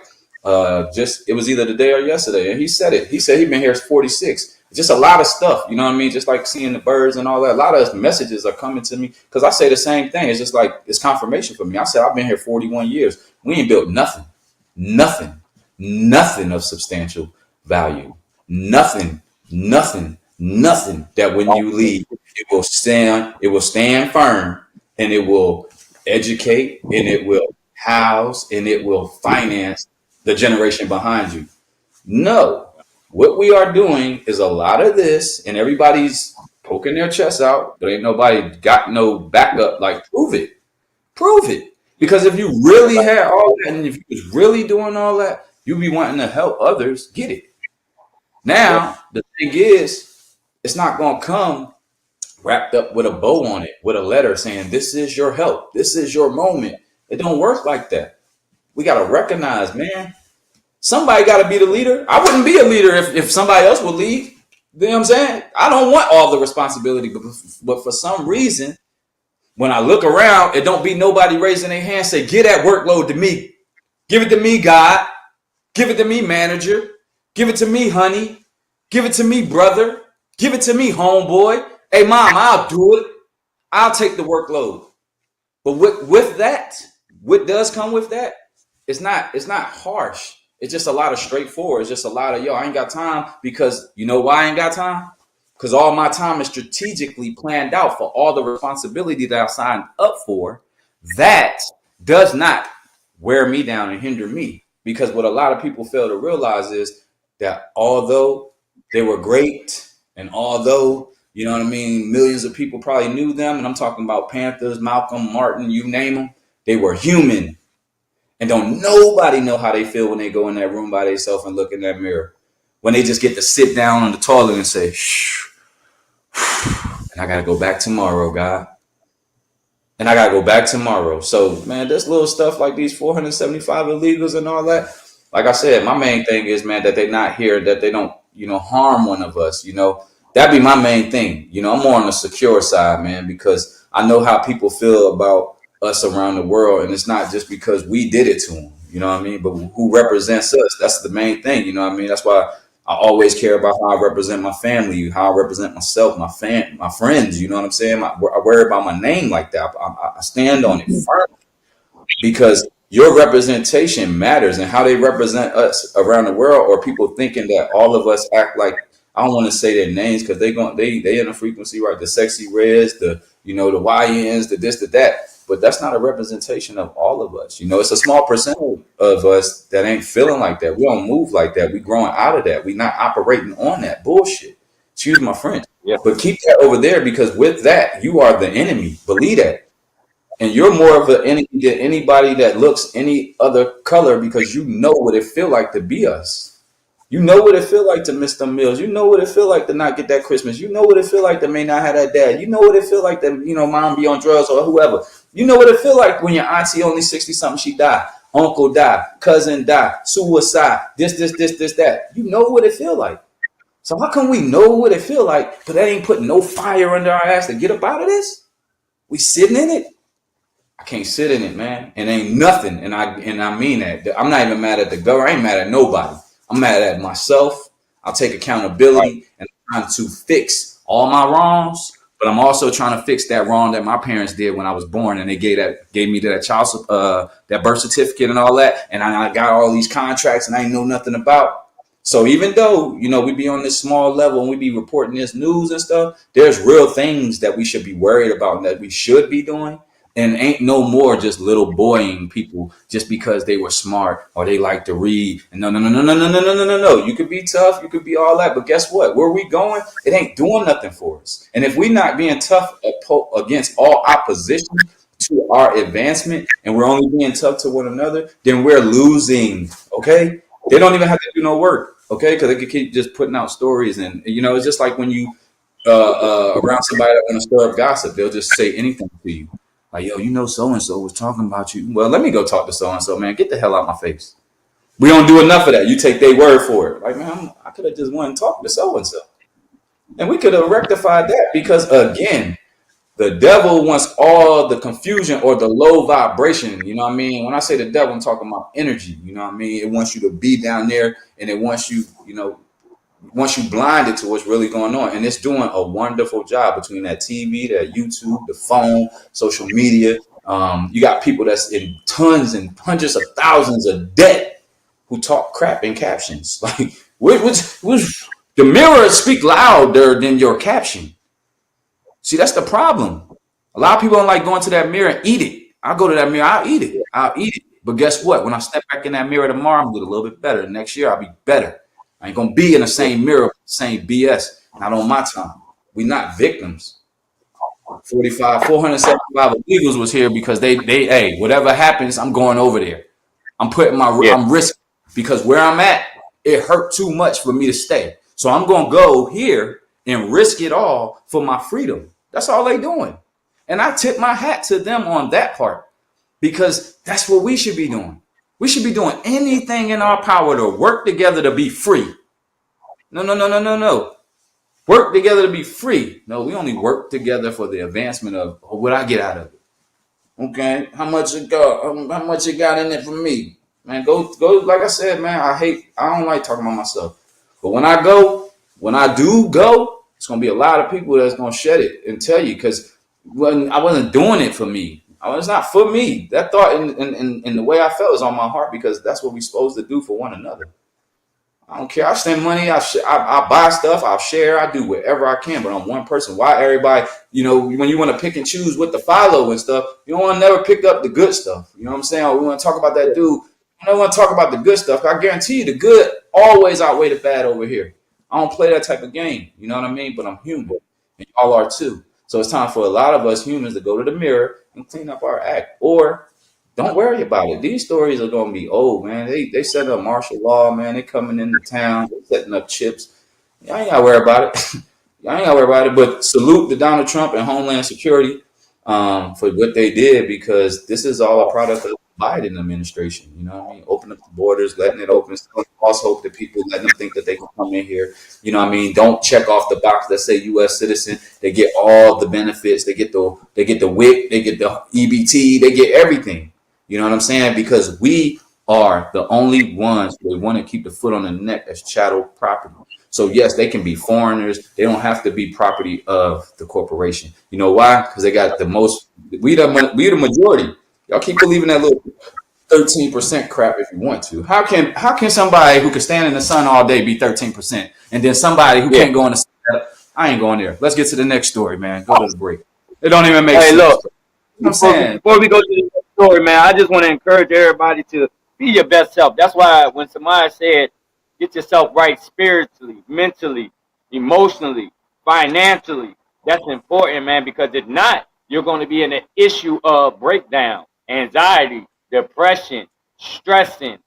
It was either today or yesterday, and he said it. He said he's been here 46. Just a lot of stuff, you know what I mean? Just like seeing the birds and all that. A lot of messages are coming to me because I say the same thing. It's just like it's confirmation for me. I said I've been here 41 years. We ain't built nothing of substantial value. Nothing that when you leave, it will stand firm, and it will educate, and it will house, and it will finance the generation behind you. No, what we are doing is a lot of this, and everybody's poking their chests out, but ain't nobody got no backup. Like, prove it. Because if you really had all that, and if you was really doing all that, you'd be wanting to help others get it. Now, the thing is, it's not going to come wrapped up with a bow on it, with a letter saying, this is your help. This is your moment. It don't work like that. We got to recognize, man, somebody got to be the leader. I wouldn't be a leader if somebody else would lead. You know what I'm saying? I don't want all the responsibility, but for some reason, when I look around, it don't be nobody raising their hand, say, give that workload to me. Give it to me, God. Give it to me, manager. Give it to me, honey. Give it to me, brother. Give it to me, homeboy. Hey, mom, I'll do it. I'll take the workload. But with that, what does come with that? It's not harsh. It's just a lot of straightforward. It's just a lot of, I ain't got time, because you know why I ain't got time? Because all my time is strategically planned out for all the responsibility that I signed up for. That does not wear me down and hinder me. Because what a lot of people fail to realize is that although they were great, and although, you know what I mean, millions of people probably knew them, and I'm talking about Panthers, Malcolm, Martin, you name them, they were human. And don't nobody know how they feel when they go in that room by themselves and look in that mirror. When they just get to sit down on the toilet and say, shh, and I got to go back tomorrow, God. And I got to go back tomorrow. So, man, this little stuff like these 475 illegals and all that, like I said, my main thing is, man, that they're not here, that they don't, harm one of us, That'd be my main thing. I'm more on the secure side, man, because I know how people feel about us around the world. And it's not just because we did it to them, you know what I mean? But who represents us? That's the main thing, you know what I mean? That's why I always care about how I represent my family, how I represent myself, my friends, you know what I'm saying? I worry about my name like that. I stand on it firm, because your representation matters, and how they represent us around the world, or people thinking that all of us act like, I don't want to say their names because they in a frequency, right? The Sexy Reds, the YNs, the this, the that. But that's not a representation of all of us. It's a small percentage of us that ain't feeling like that. We don't move like that. We growing out of that. We not operating on that bullshit. Excuse my French. Yeah. But keep that over there, because with that, you are the enemy. Believe that. And you're more of an enemy than anybody that looks any other color, because you know what it feel like to be us. You know what it feel like to miss them meals. You know what it feel like to not get that Christmas. You know what it feel like to may not have that dad. You know what it feel like to, mom be on drugs or whoever. You know what it feel like when your auntie only 60 something, she died. Uncle died, cousin died, suicide, this, that. You know what it feel like. So how come we know what it feel like, but that ain't putting no fire under our ass to get up out of this? We sitting in it. I can't sit in it, man. It ain't nothing. And I mean that. I'm not even mad at the government. I ain't mad at nobody. I'm mad at myself. I'll take Right. accountability and I'm trying to fix all my wrongs, but I'm also trying to fix that wrong that my parents did when I was born, and they gave me that that birth certificate and all that, and I got all these contracts and I ain't know nothing about. So even though, we be on this small level and we be reporting this news and stuff, there's real things that we should be worried about and that we should be doing. And ain't no more just little boying people just because they were smart or they like to read. And no, no, no, no, no, no, no, no, no, no, no. You could be tough, you could be all that, but guess what? Where we going? It ain't doing nothing for us. And if we not being tough against all opposition to our advancement, and we're only being tough to one another, then we're losing. Okay, they don't even have to do no work. Okay, because they could keep just putting out stories, and it's just like when you around somebody that want to stir up gossip, they'll just say anything to you. Like, yo, so and so was talking about you. Well, let me go talk to so and so, man. Get the hell out my face. We don't do enough of that. You take their word for it. Like, man, I could have just went and talked to so and so, and we could have rectified that. Because again, the devil wants all the confusion or the low vibration. You know what I mean? When I say the devil, I'm talking about energy. You know what I mean? It wants you to be down there, and it wants you, once you blinded to what's really going on. And it's doing a wonderful job between that TV, that YouTube, the phone, social media. You got people that's in tons and hundreds of thousands of debt who talk crap in captions. Like, which the mirror speak louder than your caption. See, that's the problem. A lot of people don't like going to that mirror and eat it. I'll go to that mirror, I'll eat it. I'll eat it. But guess what? When I step back in that mirror tomorrow, I'm gonna get a little bit better. Next year, I'll be better. I ain't gonna be in the same mirror, same BS. Not on my time. We not victims. 475 illegals was here because hey, whatever happens, I'm going over there. Yeah. I'm risking, because where I'm at, it hurt too much for me to stay. So I'm gonna go here and risk it all for my freedom. That's all they doing. And I tip my hat to them on that part, because that's what we should be doing. We should be doing anything in our power to work together to be free. No, no, no, no, no, no. Work together to be free. No, we only work together for the advancement of what I get out of it. Okay, how much it got? How much it got in it for me? Man, go. Like I said, man, I don't like talking about myself. But when I do go, it's gonna be a lot of people that's gonna shed it and tell you, because when I wasn't doing it for me. It's not for me. That thought and the way I felt is on my heart, because that's what we're supposed to do for one another. I don't care. I spend money. I buy stuff. I'll share. I do whatever I can. But I'm one person. Why everybody? When you want to pick and choose what to follow and stuff, you don't want to never pick up the good stuff. You know what I'm saying? Or we want to talk about that dude. I don't want to talk about the good stuff. I guarantee you, the good always outweigh the bad over here. I don't play that type of game. You know what I mean? But I'm human, and y'all are too. So it's time for a lot of us humans to go to the mirror and clean up our act, or don't worry about it. These stories are gonna be old, man. They set up martial law, man. They coming into town, they setting up chips. Y'all ain't gotta worry about it. Y'all ain't gotta worry about it. But salute to Donald Trump and Homeland Security for what they did, because this is all a product of the Biden administration. You know what I mean? Open up the borders, letting it open, false hope to people, letting them think that they can come in here. You know what I mean? Don't check off the box that say U.S. citizen. They get all the benefits. They get the WIC, they get the EBT, they get everything. You know what I'm saying? Because we are the only ones that want to keep the foot on the neck as chattel property. So yes, they can be foreigners. They don't have to be property of the corporation. You know why? Because they got the most. We the majority. Y'all keep believing that little 13% crap if you want to. How can somebody who can stand in the sun all day be 13%, and then somebody who Yeah. can't go in the sun? I ain't going there. Let's get to the next story, man. Go to the break. It don't even make Hey, sense. look. You know what I'm saying? Before we go to the next story, man, I just want to encourage everybody to be your best self. That's why when Semaj said, get yourself right spiritually, mentally, emotionally, financially, that's important, man, because if not, you're going to be in an issue of breakdown, anxiety, depression, stressing,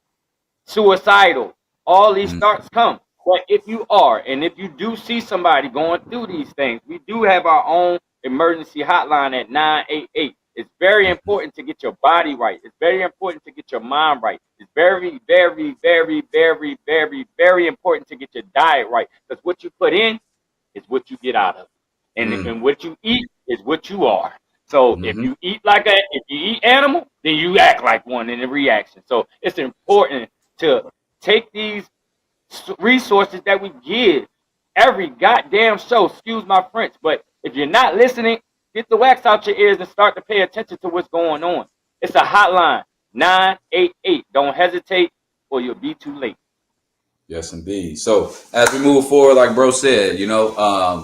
suicidal, All these starts come. But if you are, and if you do see somebody going through these things, we do have our own emergency hotline at 988. It's very important to get your body right. It's very important to get your mind right. It's very, very, very, very, very, very important to get your diet right. Because what you put in is what you get out of. And what you eat is what you are. So if you eat if you eat animal, then you act like one in the reaction. So it's important to take these resources that we give every goddamn show. Excuse my French, but if you're not listening, get the wax out your ears and start to pay attention to what's going on. It's a hotline, 988. Don't hesitate, or you'll be too late. Yes, indeed. So as we move forward, like bro said,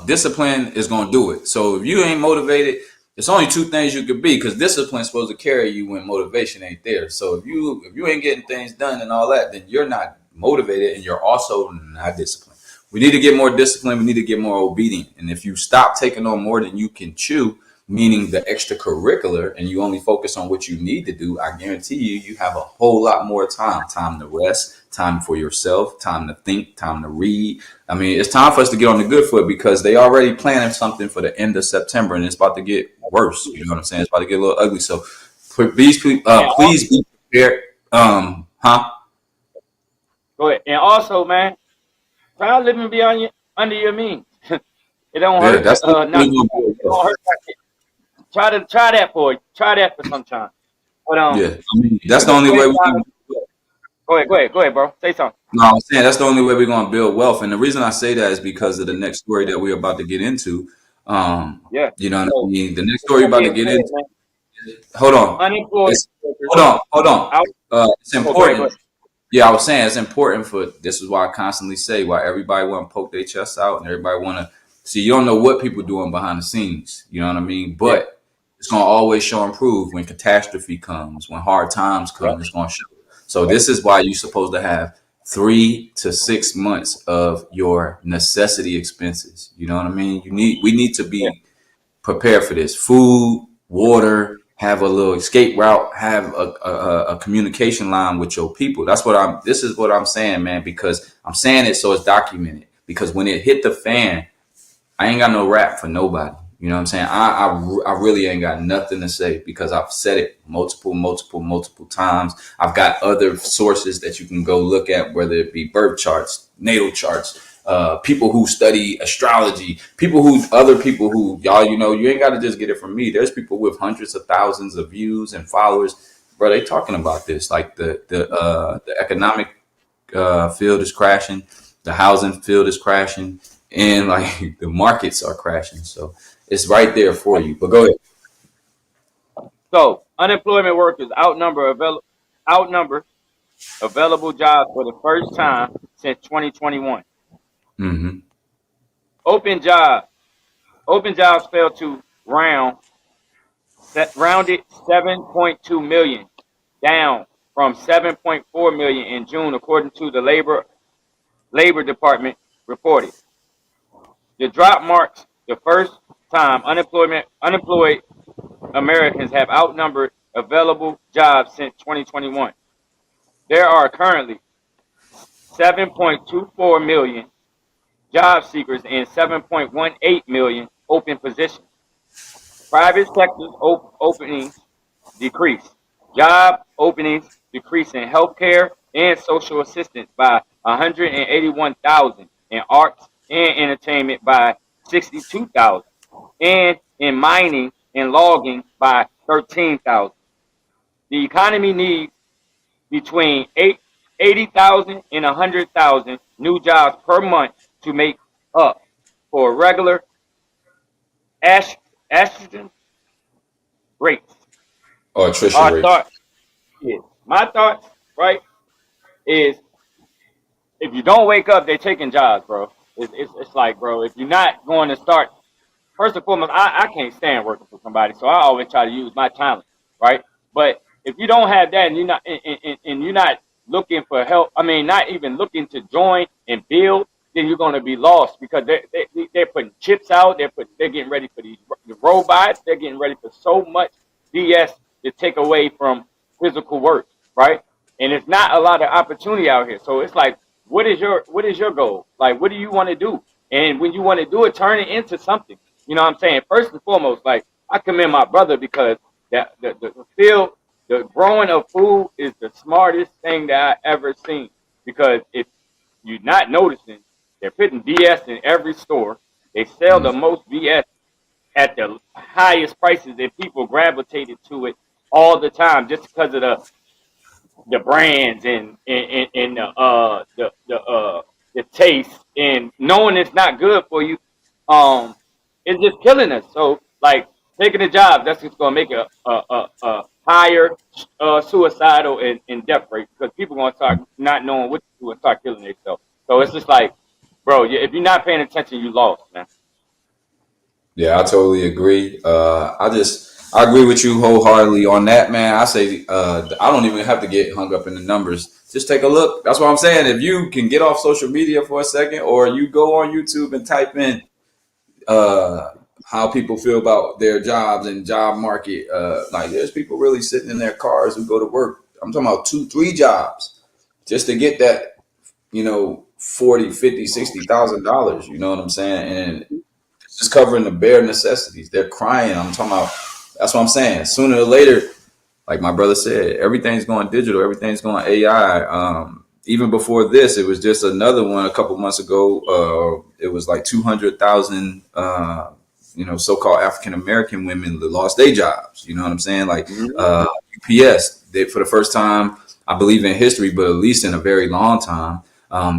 discipline is going to do it. So if you ain't motivated, it's only two things you could be, because discipline is supposed to carry you when motivation ain't there. So if you ain't getting things done and all that, then you're not motivated and you're also not disciplined. We need to get more disciplined. We need to get more obedient. And if you stop taking on more than you can chew, meaning the extracurricular, and you only focus on what you need to do, I guarantee you have a whole lot more time to rest, time for yourself, time to think, time to read. I mean, it's time for us to get on the good foot, because they already planning something for the end of September, and it's about to get worse. You know what I'm saying? It's about to get a little ugly. So please be prepared. Go ahead. And also, man, try living beyond under your means. It don't hurt. That's Nothing. It don't hurt. Try that for some time. But I mean, that's the only way we can. Go ahead, bro. Say something. No, I'm saying that's the only way we're going to build wealth. And the reason I say that is because of the next story that we're about to get into. You know what I mean? The next story we're about to get into. Hold on. Hold on. It's important. Yeah, I was saying it's important this is why I constantly say why everybody want to poke their chest out and everybody want to see. You don't know what people doing behind the scenes. You know what I mean? But it's going to always show and prove when catastrophe comes, when hard times come, it's going to show. So this is why you're supposed to have 3 to 6 months of your necessity expenses. You know what I mean? We need to be prepared for this. Food, water, have a little escape route, have a communication line with your people. This is what I'm saying, man, because I'm saying it so it's documented. Because when it hit the fan, I ain't got no rap for nobody. You know what I'm saying? I really ain't got nothing to say, because I've said it multiple times. I've got other sources that you can go look at, whether it be birth charts, natal charts, people who study astrology, other people who you ain't got to just get it from me. There's people with hundreds of thousands of views and followers, bro. They talking about this, like the economic field is crashing, the housing field is crashing, and like the markets are crashing. So it's right there for you. But go ahead. So unemployment workers outnumber available jobs for the first time since 2021. Open jobs fell to rounded 7.2 million, down from 7.4 million in June, according to the Labor Department reported. The drop marks the first time unemployed Americans have outnumbered available jobs since 2021. There are currently 7.24 million job seekers and 7.18 million open positions. Private sector openings decrease. Job openings decrease in healthcare and social assistance by 181,000, in arts and entertainment by 62,000, and in mining and logging by 13,000. The economy needs between 80,000 and 100,000 new jobs per month to make up for regular attrition rates. Or attrition rates. My thoughts, right, is if you don't wake up, they're taking jobs, bro. It's like, bro, if you're not going to start, first and foremost, I can't stand working for somebody, so I always try to use my talent, right? But if you don't have that and you're not looking for help, I mean, not even looking to join and build, then you're going to be lost, because they're putting chips out. They're getting ready for the robots. They're getting ready for so much BS to take away from physical work, right? And it's not a lot of opportunity out here. So it's like what is your goal? Like, what do you want to do? And when you want to do it, turn it into something. You know what I'm saying? First and foremost, like, I commend my brother because the field, the growing of food is the smartest thing that I ever seen. Because if you're not noticing, they're putting BS in every store. They sell the most BS at the highest prices, and people gravitated to it all the time just because of the brands and the taste, and knowing it's not good for you. It's just killing us. So, like, taking a job, that's just gonna make a higher suicidal and death rate, because people gonna start not knowing what to do and start killing themselves. So it's just like, bro, if you're not paying attention, you lost, man. Yeah, I totally agree. I agree with you wholeheartedly on that, man. I say I don't even have to get hung up in the numbers. Just take a look. That's what I'm saying. If you can get off social media for a second, or you go on YouTube and type in uh, how people feel about their jobs and job market, like there's people really sitting in their cars who go to work. I'm talking about 2, 3 jobs just to get that, 40, 50, $60,000. You know what I'm saying? And just covering the bare necessities. They're crying. I'm talking about. That's what I'm saying. Sooner or later, like my brother said, everything's going digital. Everything's going AI. Even before this, it was just another one a couple months ago. It was like 200,000, so-called African American women that lost their jobs. You know what I'm saying? Like UPS, they, for the first time, I believe in history, but at least in a very long time,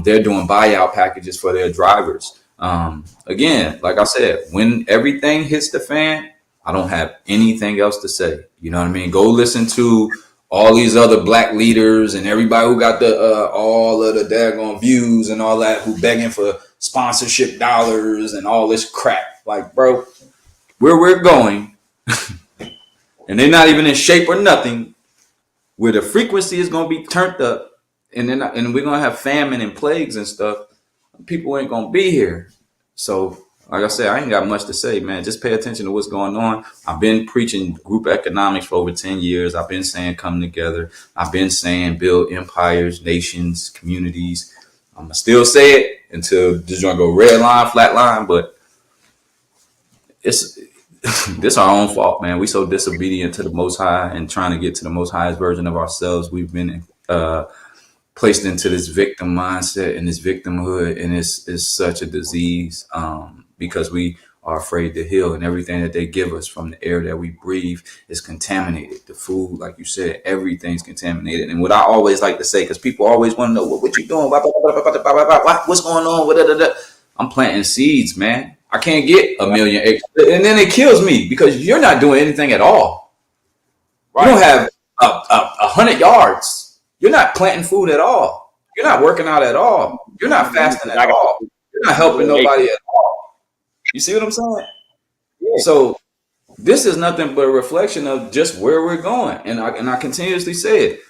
they're doing buyout packages for their drivers. Again, like I said, when everything hits the fan, I don't have anything else to say. You know what I mean? Go listen to all these other black leaders and everybody who got the all of the daggone views and all that, who begging for sponsorship dollars and all this crap. Like, bro, where we're going, and they're not even in shape or nothing, where the frequency is going to be turned up, and we're going to have famine and plagues and stuff. People ain't going to be here. So, like I said, I ain't got much to say, man. Just pay attention to what's going on. I've been preaching group economics for over 10 years. I've been saying come together. I've been saying build empires, nations, communities. I'm going to still say it until this joint go red line, flat line, but it's this our own fault, man. We so disobedient to the Most High and trying to get to the most highest version of ourselves. We've been placed into this victim mindset and this victimhood, and it's such a disease because we are afraid to heal, and everything that they give us from the air that we breathe is contaminated. The food, like you said, everything's contaminated. And what I always like to say, because people always want to know what you doing, what's going on, I'm planting seeds, man. I can't get a million acres, and then it kills me because you're not doing anything at all. Right. You don't have 100 yards. You're not planting food at all. You're not working out at all. You're not fasting at all. You're not helping nobody at all. You see what I'm saying? Yeah. So this is nothing but a reflection of just where we're going. And I continuously say it.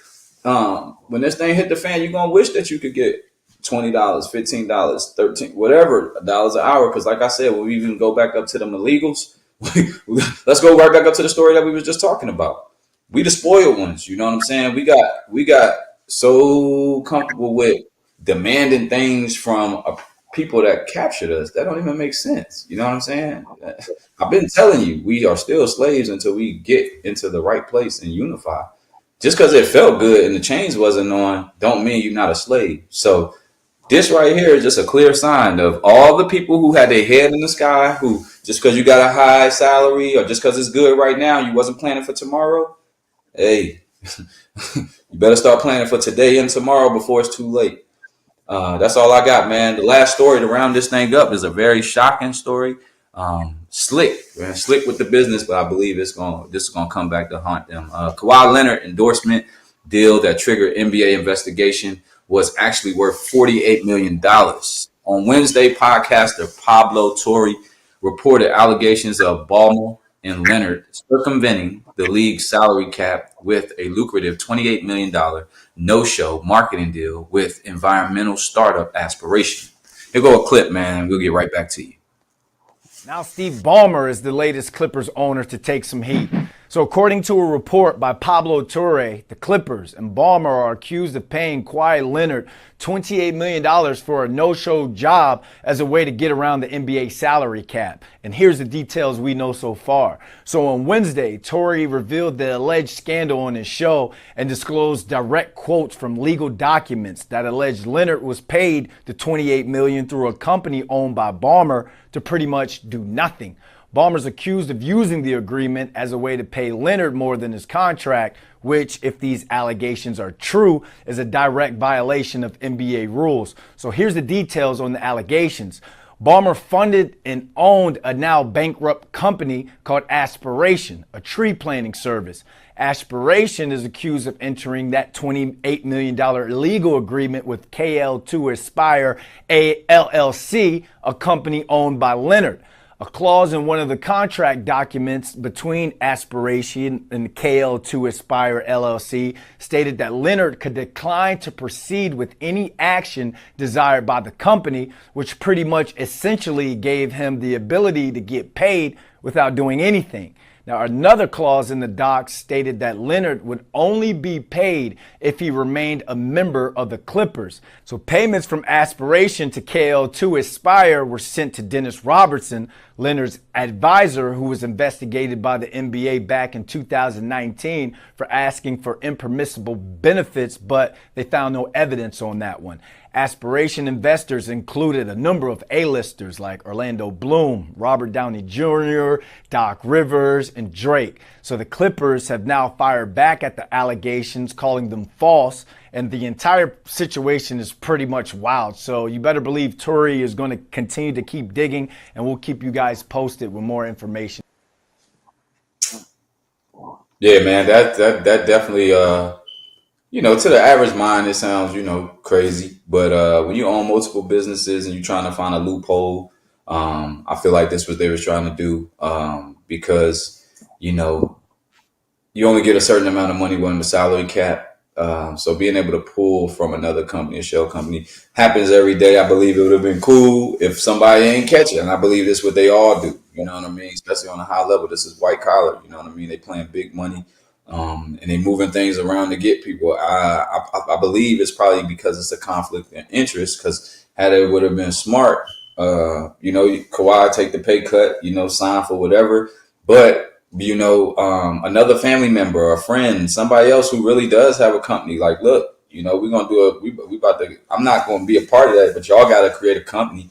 When this thing hit the fan, you're going to wish that you could get $20, $15, $13, whatever, dollars an hour. Because like I said, when we even go back up to them illegals, let's go right back up to the story that we was just talking about. We the spoiled ones, you know what I'm saying? We got so comfortable with demanding things from people that captured us. That don't even make sense. You know what I'm saying? I've been telling you, we are still slaves until we get into the right place and unify. Just because it felt good and the chains wasn't on, don't mean you're not a slave. So this right here is just a clear sign of all the people who had their head in the sky, who just because you got a high salary or just because it's good right now, you wasn't planning for tomorrow. Hey, you better start planning for today and tomorrow before it's too late. That's all I got, man. The last story to round this thing up is a very shocking story. Slick with the business, but I believe this is gonna come back to haunt them. Kawhi Leonard endorsement deal that triggered NBA investigation was actually worth $48 million. On Wednesday, podcaster Pablo Torre reported allegations of Ballmer and Leonard circumventing the league's salary cap with a lucrative $28 million no-show marketing deal with environmental startup aspiration. Here go a clip, man. We'll get right back to you. Now Steve Ballmer is the latest Clippers owner to take some heat. So according to a report by Pablo Torre, the Clippers and Ballmer are accused of paying Kawhi Leonard $28 million for a no-show job as a way to get around the NBA salary cap. And here's the details we know so far. So on Wednesday, Torre revealed the alleged scandal on his show and disclosed direct quotes from legal documents that alleged Leonard was paid the $28 million through a company owned by Ballmer to pretty much do nothing. Ballmer's accused of using the agreement as a way to pay Leonard more than his contract, which, if these allegations are true, is a direct violation of NBA rules. So here's the details on the allegations. Ballmer funded and owned a now bankrupt company called Aspiration, a tree planting service. Aspiration is accused of entering that $28 million illegal agreement with KL2 Aspire LLC, a company owned by Leonard. A clause in one of the contract documents between Aspiration and KL2 Aspire LLC stated that Leonard could decline to proceed with any action desired by the company, which pretty much essentially gave him the ability to get paid without doing anything. Now, another clause in the docs stated that Leonard would only be paid if he remained a member of the Clippers. So payments from Aspiration to KL2 Aspire were sent to Dennis Robertson, Leonard's advisor, who was investigated by the NBA back in 2019 for asking for impermissible benefits, but they found no evidence on that one. Aspiration investors included a number of A-listers like Orlando Bloom, Robert Downey Jr., Doc Rivers, and Drake. So the Clippers have now fired back at the allegations, calling them false, and the entire situation is pretty much wild. So you better believe Torre is going to continue to keep digging, and we'll keep you guys posted with more information. Yeah, man, that definitely to the average mind, it sounds, crazy. But when you own multiple businesses and you're trying to find a loophole, I feel like this was they was trying to do because, you only get a certain amount of money on the salary cap. So being able to pull from another company, a shell company, happens every day. I believe it would have been cool if somebody ain't catch it. And I believe this is what they all do. You know what I mean? Especially on a high level. This is white collar. You know what I mean? They playing big money. And they moving things around to get people. I believe it's probably because it's a conflict of interest. Because had it would have been smart, Kawhi take the pay cut, sign for whatever. But another family member or a friend, somebody else who really does have a company, like, look, we're gonna do we about to. I'm not going to be a part of that, but y'all got to create a company.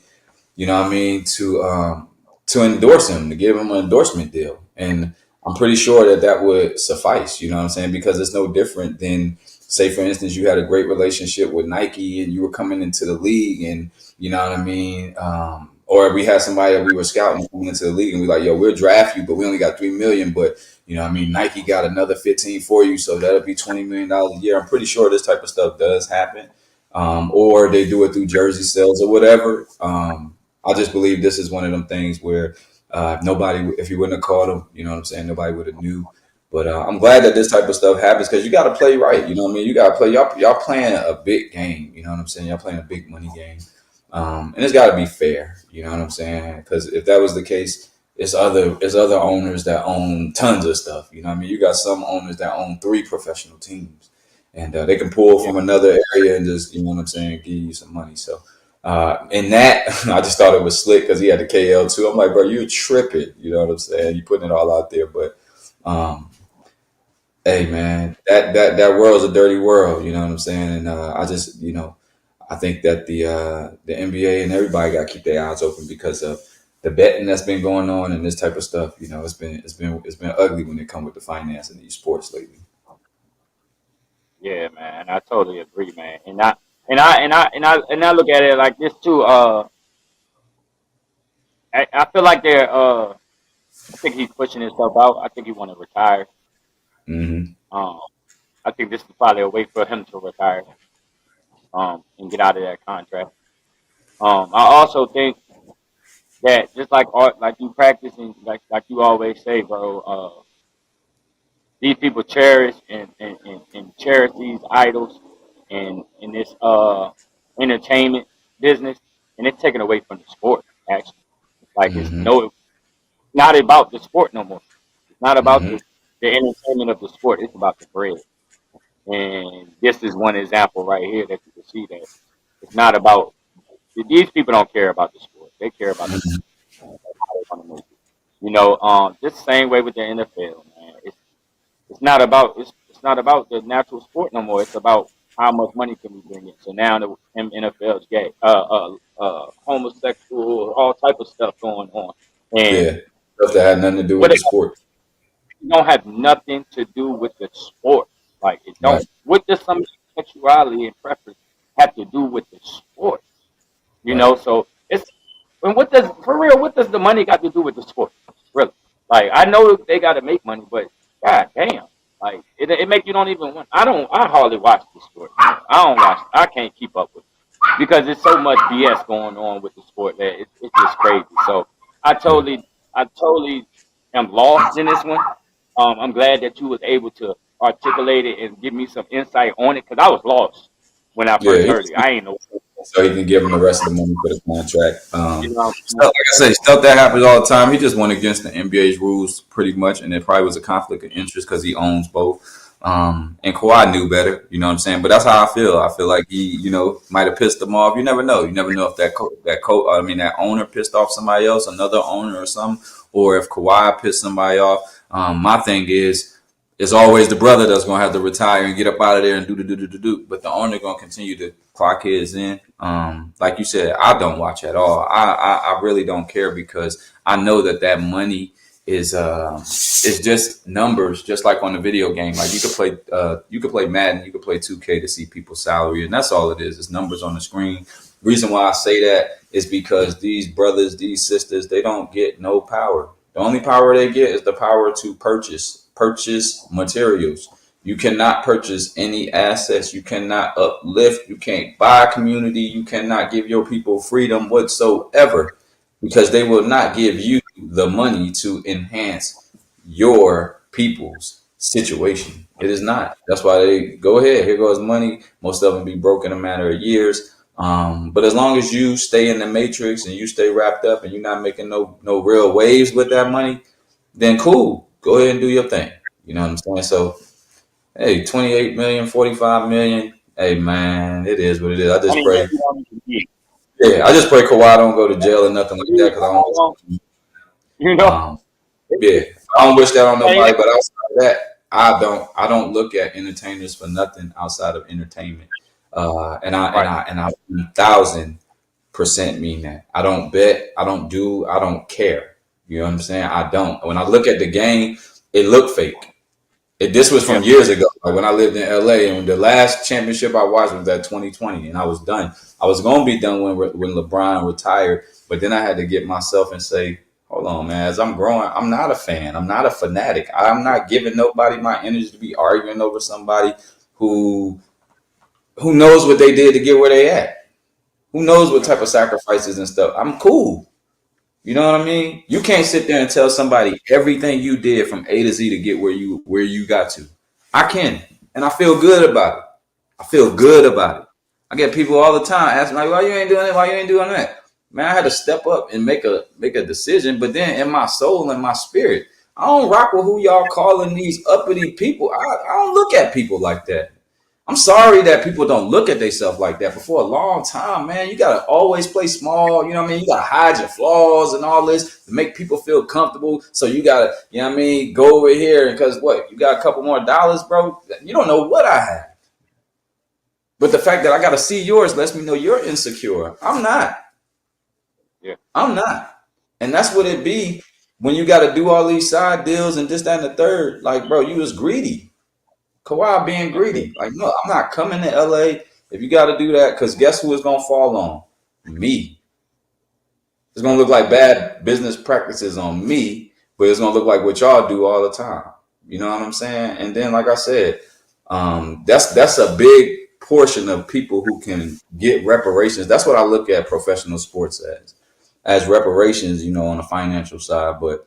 You know what I mean, to endorse him, to give him an endorsement deal. And I'm pretty sure that would suffice, you know what I'm saying? Because it's no different than, say, for instance, you had a great relationship with Nike and you were coming into the league and, you know what I mean? Or we had somebody that we were scouting coming into the league and we like, yo, we'll draft you, but we only got $3 million. But, you know what I mean? Nike got another 15 for you. So that'll be $20 million a year. I'm pretty sure this type of stuff does happen. Or they do it through jersey sales or whatever. I just believe this is one of them things where nobody, if you wouldn't have called him, you know what I'm saying, nobody would have knew. But I'm glad that this type of stuff happens because you got to play right. You know what I mean? You got to play. Y'all playing a big game. You know what I'm saying? Y'all playing a big money game. And it's got to be fair. You know what I'm saying? Because if that was the case, it's other owners that own tons of stuff. You know what I mean? You got some owners that own 3 professional teams. And they can pull from another area and just, you know what I'm saying, give you some money. So in that, I just thought it was slick because he had the KL too. I'm like, bro, you tripping. You know what I'm saying? You putting it all out there. But hey, man, that world's a dirty world. You know what I'm saying? And I just, I think that the NBA and everybody got to keep their eyes open because of the betting that's been going on and this type of stuff. It's been ugly when it comes with the finance in these sports lately. Yeah, man, I totally agree, man. And I look at it like this too. I feel like I think he's pushing himself out. I think he want to retire. Mm-hmm. I think this is probably a way for him to retire. And get out of that contract. I also think that just like art, like you practicing, like you always say, bro. These people cherish and cherish these idols and in this entertainment business, and it's taken away from the sport. Actually, like it's Mm-hmm. not about the sport no more. It's not about Mm-hmm. the the entertainment of the sport. It's about the bread. And this is one example right here that you can see that it's not about these people don't care about the sport. They care about the money. How they want to make it. Just the same way with the NFL, man. It's not about it's not about the natural sport no more. It's about how much money can we bring in. So now the NFL is gay, homosexual, all type of stuff going on, and Yeah, stuff that had nothing to do with what the it sport. don't have nothing to do with the sport. Like it Right. don't. What does some sexuality and preference have to do with the sport? Right. So it's and what does for real? What does the money got to do with the sport? Really? Like I know they got to make money, but god damn, like it make you don't even want. I hardly watch the sport. I don't watch. I can't keep up with it because there's so much BS going on with the sport that it's just crazy. So I totally am lost in this one. I'm glad that you was able to articulate it and give me some insight on it because I was lost when I Yeah, first heard it. I ain't know. so he can give him the rest of the money for the contract. You know, Stuff, like I say, stuff that happens all the time. He just went against the NBA's rules pretty much, and it probably was a conflict of interest because he owns both. And Kawhi knew better, you know what I'm saying? But that's how I feel. I feel like he, might have pissed them off. You never know. You never know if that owner pissed off somebody else, another owner or something, or if Kawhi pissed somebody off. My thing is, it's always the brother that's gonna have to retire and get up out of there and do. But the owner gonna continue to clock his in. Like you said, I don't watch at all. I really don't care because I know that money is just numbers, just like on the video game. Like you could play Madden, you could play 2K to see people's salary, and that's all it is. It's numbers on the screen. Reason why I say that is because these brothers, these sisters, they don't get no power. The only power they get is the power to purchase materials. You cannot purchase any assets. You cannot uplift. You can't buy a community. You cannot give your people freedom whatsoever because they will not give you the money to enhance your people's situation. It is not. That's why they go ahead. Here goes money. Most of them be broke in a matter of years. But as long as you stay in the matrix and you stay wrapped up and you're not making no real waves with that money, then cool. Go ahead and do your thing. You know what I'm saying? So, hey, 28 million, 45 million. Hey, man, it is what it is. I just pray. Yeah, I just pray Kawhi don't go to jail or nothing like that because I don't. Yeah, I don't wish that on nobody. But outside of that, I don't look at entertainers for nothing outside of entertainment. And I 1,000% mean that. I don't bet. I don't care. You know what I'm saying? I don't. When I look at the game, it looked fake. This was from years ago, like when I lived in LA, and the last championship I watched was that 2020, and I was done. I was gonna be done when LeBron retired, but then I had to get myself and say, hold on, man. As I'm growing, I'm not a fan. I'm not a fanatic. I'm not giving nobody my energy to be arguing over somebody who knows what they did to get where they at. Who knows what type of sacrifices and stuff. I'm cool. You know what I mean? You can't sit there and tell somebody everything you did from A to Z to get where you got to. I can, and I feel good about it. I feel good about it. I get people all the time asking like, "Why you ain't doing it? Why you ain't doing that?" Man, I had to step up and make a decision. But then in my soul and my spirit, I don't rock with who y'all calling these uppity people. I don't look at people like that. I'm sorry that people don't look at themselves like that. But for a long time, man, you gotta always play small. You know what I mean? You gotta hide your flaws and all this to make people feel comfortable. So you gotta, you know what I mean, go over here because what? You got a couple more dollars, bro. You don't know what I have. But the fact that I gotta see yours lets me know you're insecure. I'm not. Yeah. I'm not. And that's what it be when you gotta do all these side deals and this, that, and the third. Like, bro, you was greedy. Kawhi being greedy. Like, no, I'm not coming to LA if you got to do that because guess who it's going to fall on? Me. It's going to look like bad business practices on me, but it's going to look like what y'all do all the time. You know what I'm saying? And then, like I said, that's a big portion of people who can get reparations. That's what I look at professional sports as reparations, you know, on the financial side. But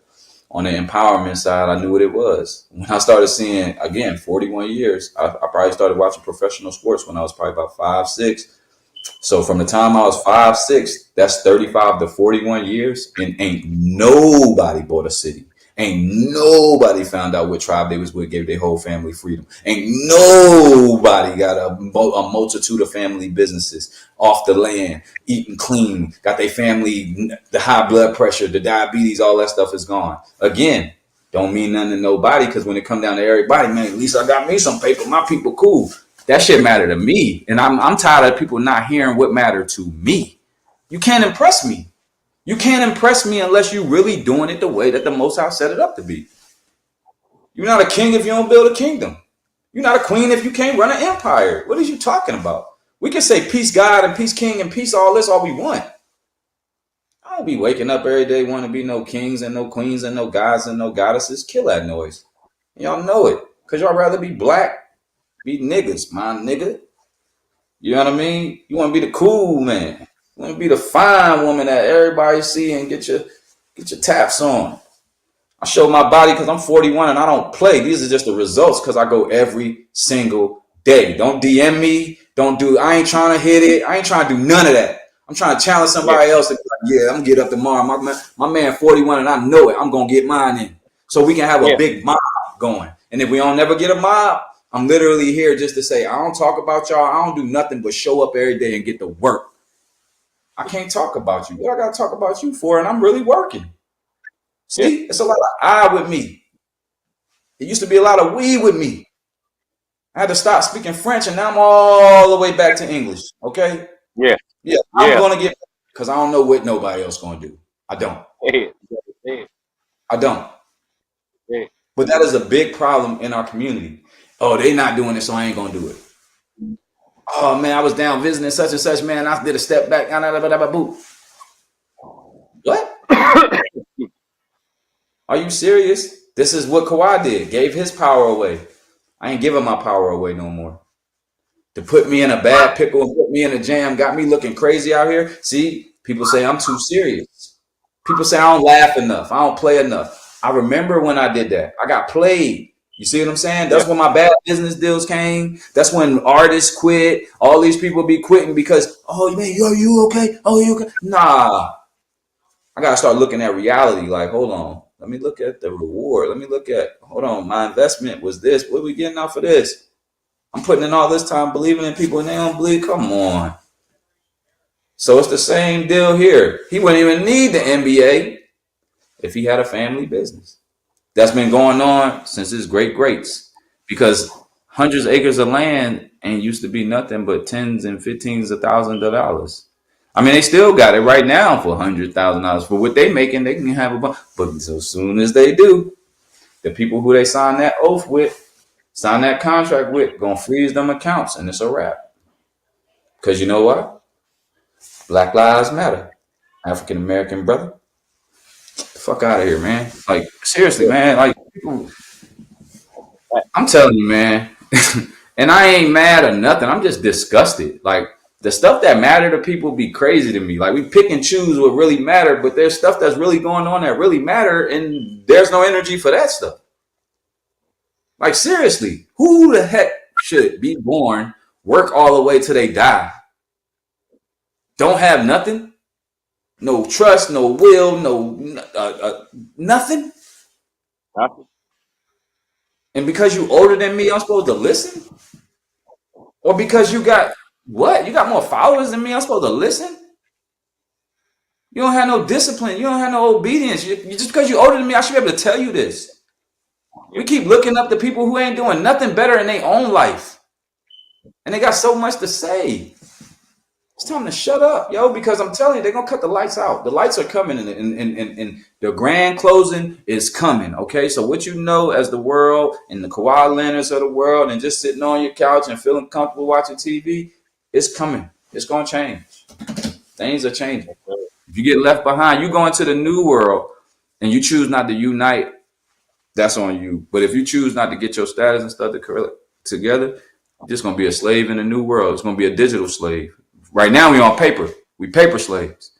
on the empowerment side, I knew what it was. When I started seeing, again, 41 years, I probably started watching professional sports when I was probably about 5, 6. So from the time I was 5, 6, that's 35 to 41 years, and ain't nobody bought a city. Ain't nobody found out what tribe they was with, gave their whole family freedom. Ain't nobody got a multitude of family businesses off the land, eating clean, got their family, the high blood pressure, the diabetes, all that stuff is gone. Again, don't mean nothing to nobody, because when it come down to everybody, man, at least I got me some paper. My people cool. That shit matter to me. And I'm tired of people not hearing what matter to me. You can't impress me. You can't impress me unless you really doing it the way that the Most High set it up to be. You're not a king if you don't build a kingdom. You're not a queen if you can't run an empire. What are you talking about? We can say peace God and peace king and peace all this all we want. I don't be waking up every day wanting to be no kings and no queens and no gods and no goddesses. Kill that noise. Y'all know it. Because y'all rather be black, be niggas, my nigga. You know what I mean? You want to be the cool man. You want to be the fine woman that everybody see and get your taps on. I show my body because I'm 41 and I don't play. These are just the results because I go every single day. Don't DM me. I ain't trying to hit it. I ain't trying to do none of that. I'm trying to challenge somebody else to be like, yeah, I'm going to get up tomorrow. My man 41 and I know it. I'm going to get mine in. So we can have a big mob going. And if we don't never get a mob, I'm literally here just to say, I don't talk about y'all. I don't do nothing but show up every day and get to work. I can't talk about you. What I got to talk about you for? And I'm really working. See, it's a lot of I with me. It used to be a lot of we with me. I had to stop speaking French, and now I'm all the way back to English. Okay? Yeah. I'm going to get, because I don't know what nobody else going to do. I don't. I don't. But that is a big problem in our community. Oh, they not doing it, so I ain't going to do it. Oh, man, I was down visiting such and such, man. I did a step back. What? Are you serious? This is what Kawhi did. Gave his power away. I ain't giving my power away no more. To put me in a bad pickle and put me in a jam, got me looking crazy out here. See, people say I'm too serious. People say I don't laugh enough. I don't play enough. I remember when I did that. I got played. You see what I'm saying? That's when my bad business deals came. That's when artists quit. All these people be quitting because, oh, man, are you okay? Oh, you okay? Nah. I got to start looking at reality. Like, hold on. Let me look at the reward. Let me look at, hold on. My investment was this. What are we getting out for this? I'm putting in all this time believing in people and they don't believe. Come on. So it's the same deal here. He wouldn't even need the NBA if he had a family business. That's been going on since his greats, because hundreds of acres of land ain't used to be nothing but tens and 15s of thousands of dollars. I mean, they still got it right now for $100,000 for what they making. They can have a bunch, but so soon as they do, the people who they sign that oath with, sign that contract with, gonna freeze them accounts, and it's a wrap. Because you know what? Black Lives Matter. African American brother. Get the fuck out of here, man. Like, seriously, man. Like, people, I'm telling you, man. And I ain't mad or nothing. I'm just disgusted. Like, the stuff that matter to people be crazy to me. Like, we pick and choose what really matter, but there's stuff that's really going on that really matter, and there's no energy for that stuff. Like, seriously, who the heck should be born, work all the way till they die, don't have nothing, no trust, no will, nothing? And because you older than me, I'm supposed to listen? Or because you got what? You got more followers than me, I'm supposed to listen? You don't have no discipline. You don't have no obedience. Just because you're older than me, I should be able to tell you this. We keep looking up to people who ain't doing nothing better in their own life. And they got so much to say. It's time to shut up, yo, because I'm telling you, they're going to cut the lights out. The lights are coming, and the grand closing is coming, okay? So what you know as the world and the Kawhi Leonards of the world and just sitting on your couch and feeling comfortable watching TV, it's coming. It's going to change. Things are changing. If you get left behind, you go into the new world and you choose not to unite, that's on you. But if you choose not to get your status and stuff together, you're just going to be a slave in the new world. It's going to be a digital slave. Right now, we on paper. We paper slaves.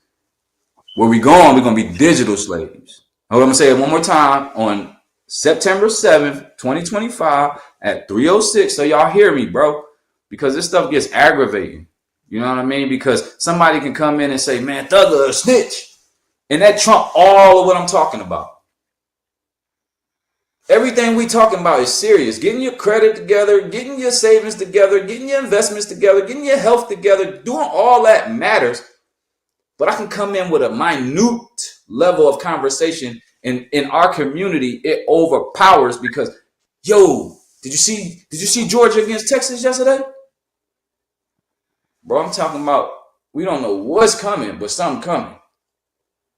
Where we going, we're going to be digital slaves. I'm going to say it one more time. On September 7th, 2025 at 3:06. So y'all hear me, bro. Because this stuff gets aggravating. You know what I mean? Because somebody can come in and say, man, Thugger, a snitch. And that trump all of what I'm talking about. Everything we talking about is serious. Getting your credit together, getting your savings together, getting your investments together, getting your health together, doing all that matters. But I can come in with a minute level of conversation, and in our community, it overpowers because, yo, did you see Georgia against Texas yesterday? Bro, I'm talking about, we don't know what's coming, but something coming.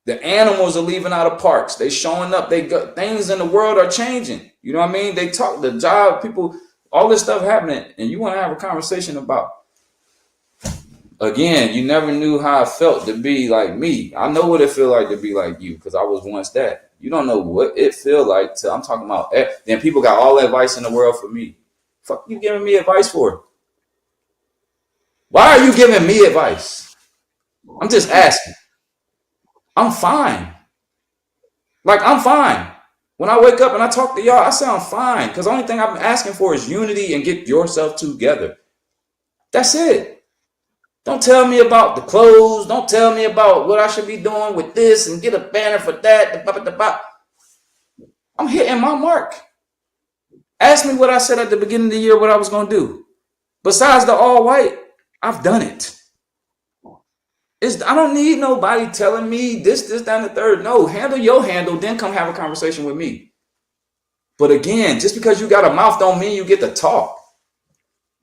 The animals are leaving out of parks. They showing up. They got things in the world are changing. You know what I mean? They talk the job, people, all this stuff happening, and you want to have a conversation about. Again, you never knew how it felt to be like me. I know what it feel like to be like you because I was once that. You don't know what it feel like to. I'm talking about. Then people got all the advice in the world for me. Fuck you giving me advice for? Why are you giving me advice? I'm just asking. I'm fine. Like, I'm fine. When I wake up and I talk to y'all, I sound fine. Because the only thing I'm asking for is unity and get yourself together. That's it. Don't tell me about the clothes. Don't tell me about what I should be doing with this and get a banner for that. I'm hitting my mark. Ask me what I said at the beginning of the year, what I was going to do. Besides the all white, I've done it. I don't need nobody telling me this, that, and the third. No, handle your handle, then come have a conversation with me. But again, just because you got a mouth don't mean you get to talk.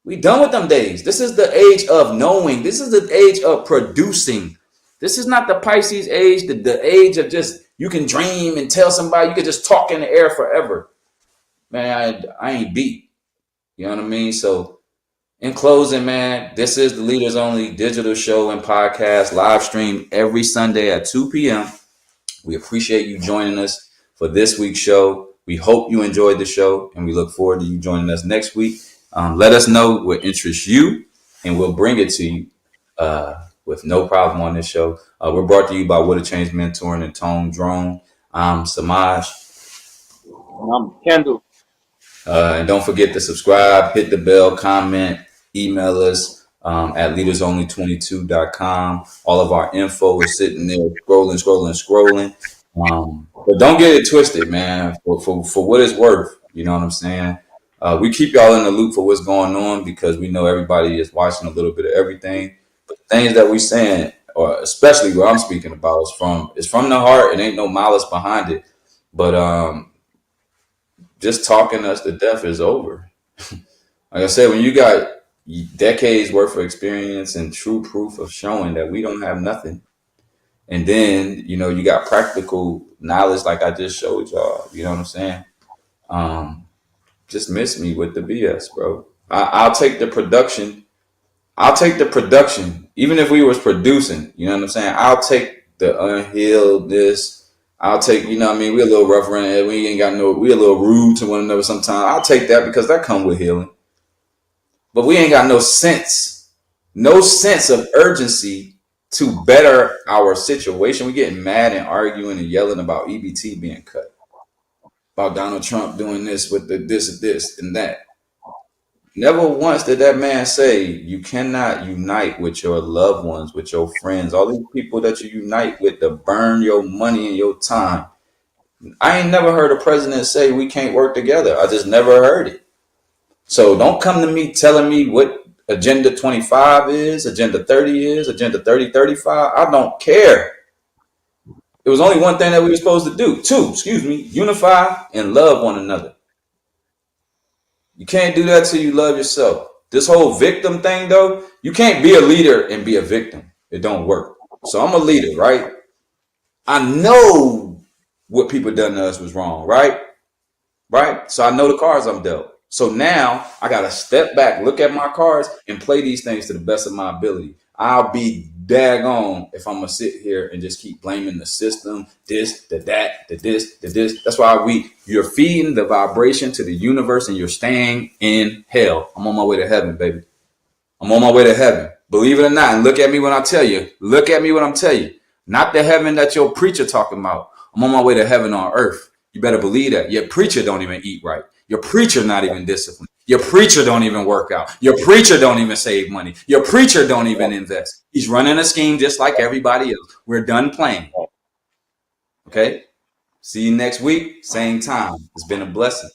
We done with them days. This is the age of knowing. This is the age of producing. This is not the Pisces age, the age of just, you can dream and tell somebody, you can just talk in the air forever. Man, I ain't beat. You know what I mean? So, in closing, man, this is the Leaders Only digital show and podcast live stream every Sunday at 2 p.m. We appreciate you joining us for this week's show. We hope you enjoyed the show, and we look forward to you joining us next week. Let us know what interests you, and we'll bring it to you with no problem on this show. We're brought to you by What a Change Mentoring and Tone Drone. I'm Semaj. And I'm Kendall. And don't forget to subscribe, hit the bell, comment, email us at leadersonly22.com. All of our info is sitting there, scrolling. But don't get it twisted, man. For what it's worth, you know what I'm saying? We keep y'all in the loop for what's going on because we know everybody is watching a little bit of everything. But the things that we saying, or especially what I'm speaking about, is from the heart. It ain't no malice behind it. But just talking us to death is over. Like I said, when you got decades worth of experience and true proof of showing that we don't have nothing, and then you got practical knowledge like I just showed y'all. You know what I'm saying? Just miss me with the BS, bro. I'll take the production. Even if we was producing, you know what I'm saying? I'll take the unhealedness. I'll take, we a little rough around the head. We a little rude to one another sometimes. I'll take that because that comes with healing. But we ain't got no sense of urgency to better our situation. We getting mad and arguing and yelling about EBT being cut, about Donald Trump doing this with this and that. Never once did that man say you cannot unite with your loved ones, with your friends, all these people that you unite with to burn your money and your time. I ain't never heard a president say we can't work together. I just never heard it. So don't come to me telling me what Agenda 25 is, Agenda 30 is, Agenda 3035. I don't care. It was only one thing that we were supposed to do. Unify and love one another. You can't do that till you love yourself. This whole victim thing, though, you can't be a leader and be a victim. It don't work. So I'm a leader, right? I know what people done to us was wrong, right? Right? So I know the cards I'm dealt. So now I got to step back, look at my cards, and play these things to the best of my ability. I'll be daggone if I'm going to sit here and just keep blaming the system, this, the that, the this, the this. That's why you're feeding the vibration to the universe and you're staying in hell. I'm on my way to heaven, baby. I'm on my way to heaven. Believe it or not. And look at me when I tell you. Look at me when I'm telling you. Not the heaven that your preacher talking about. I'm on my way to heaven on earth. You better believe that. Your preacher don't even eat right. Your preacher not even disciplined. Your preacher don't even work out. Your preacher don't even save money. Your preacher don't even invest. He's running a scheme just like everybody else. We're done playing. Okay? See you next week, same time. It's been a blessing.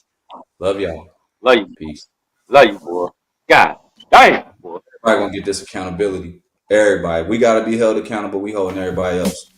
Love y'all. Love you. Peace. Love you, boy. God damn, boy. Everybody gonna get this accountability. Everybody. We gotta be held accountable. We holding everybody else.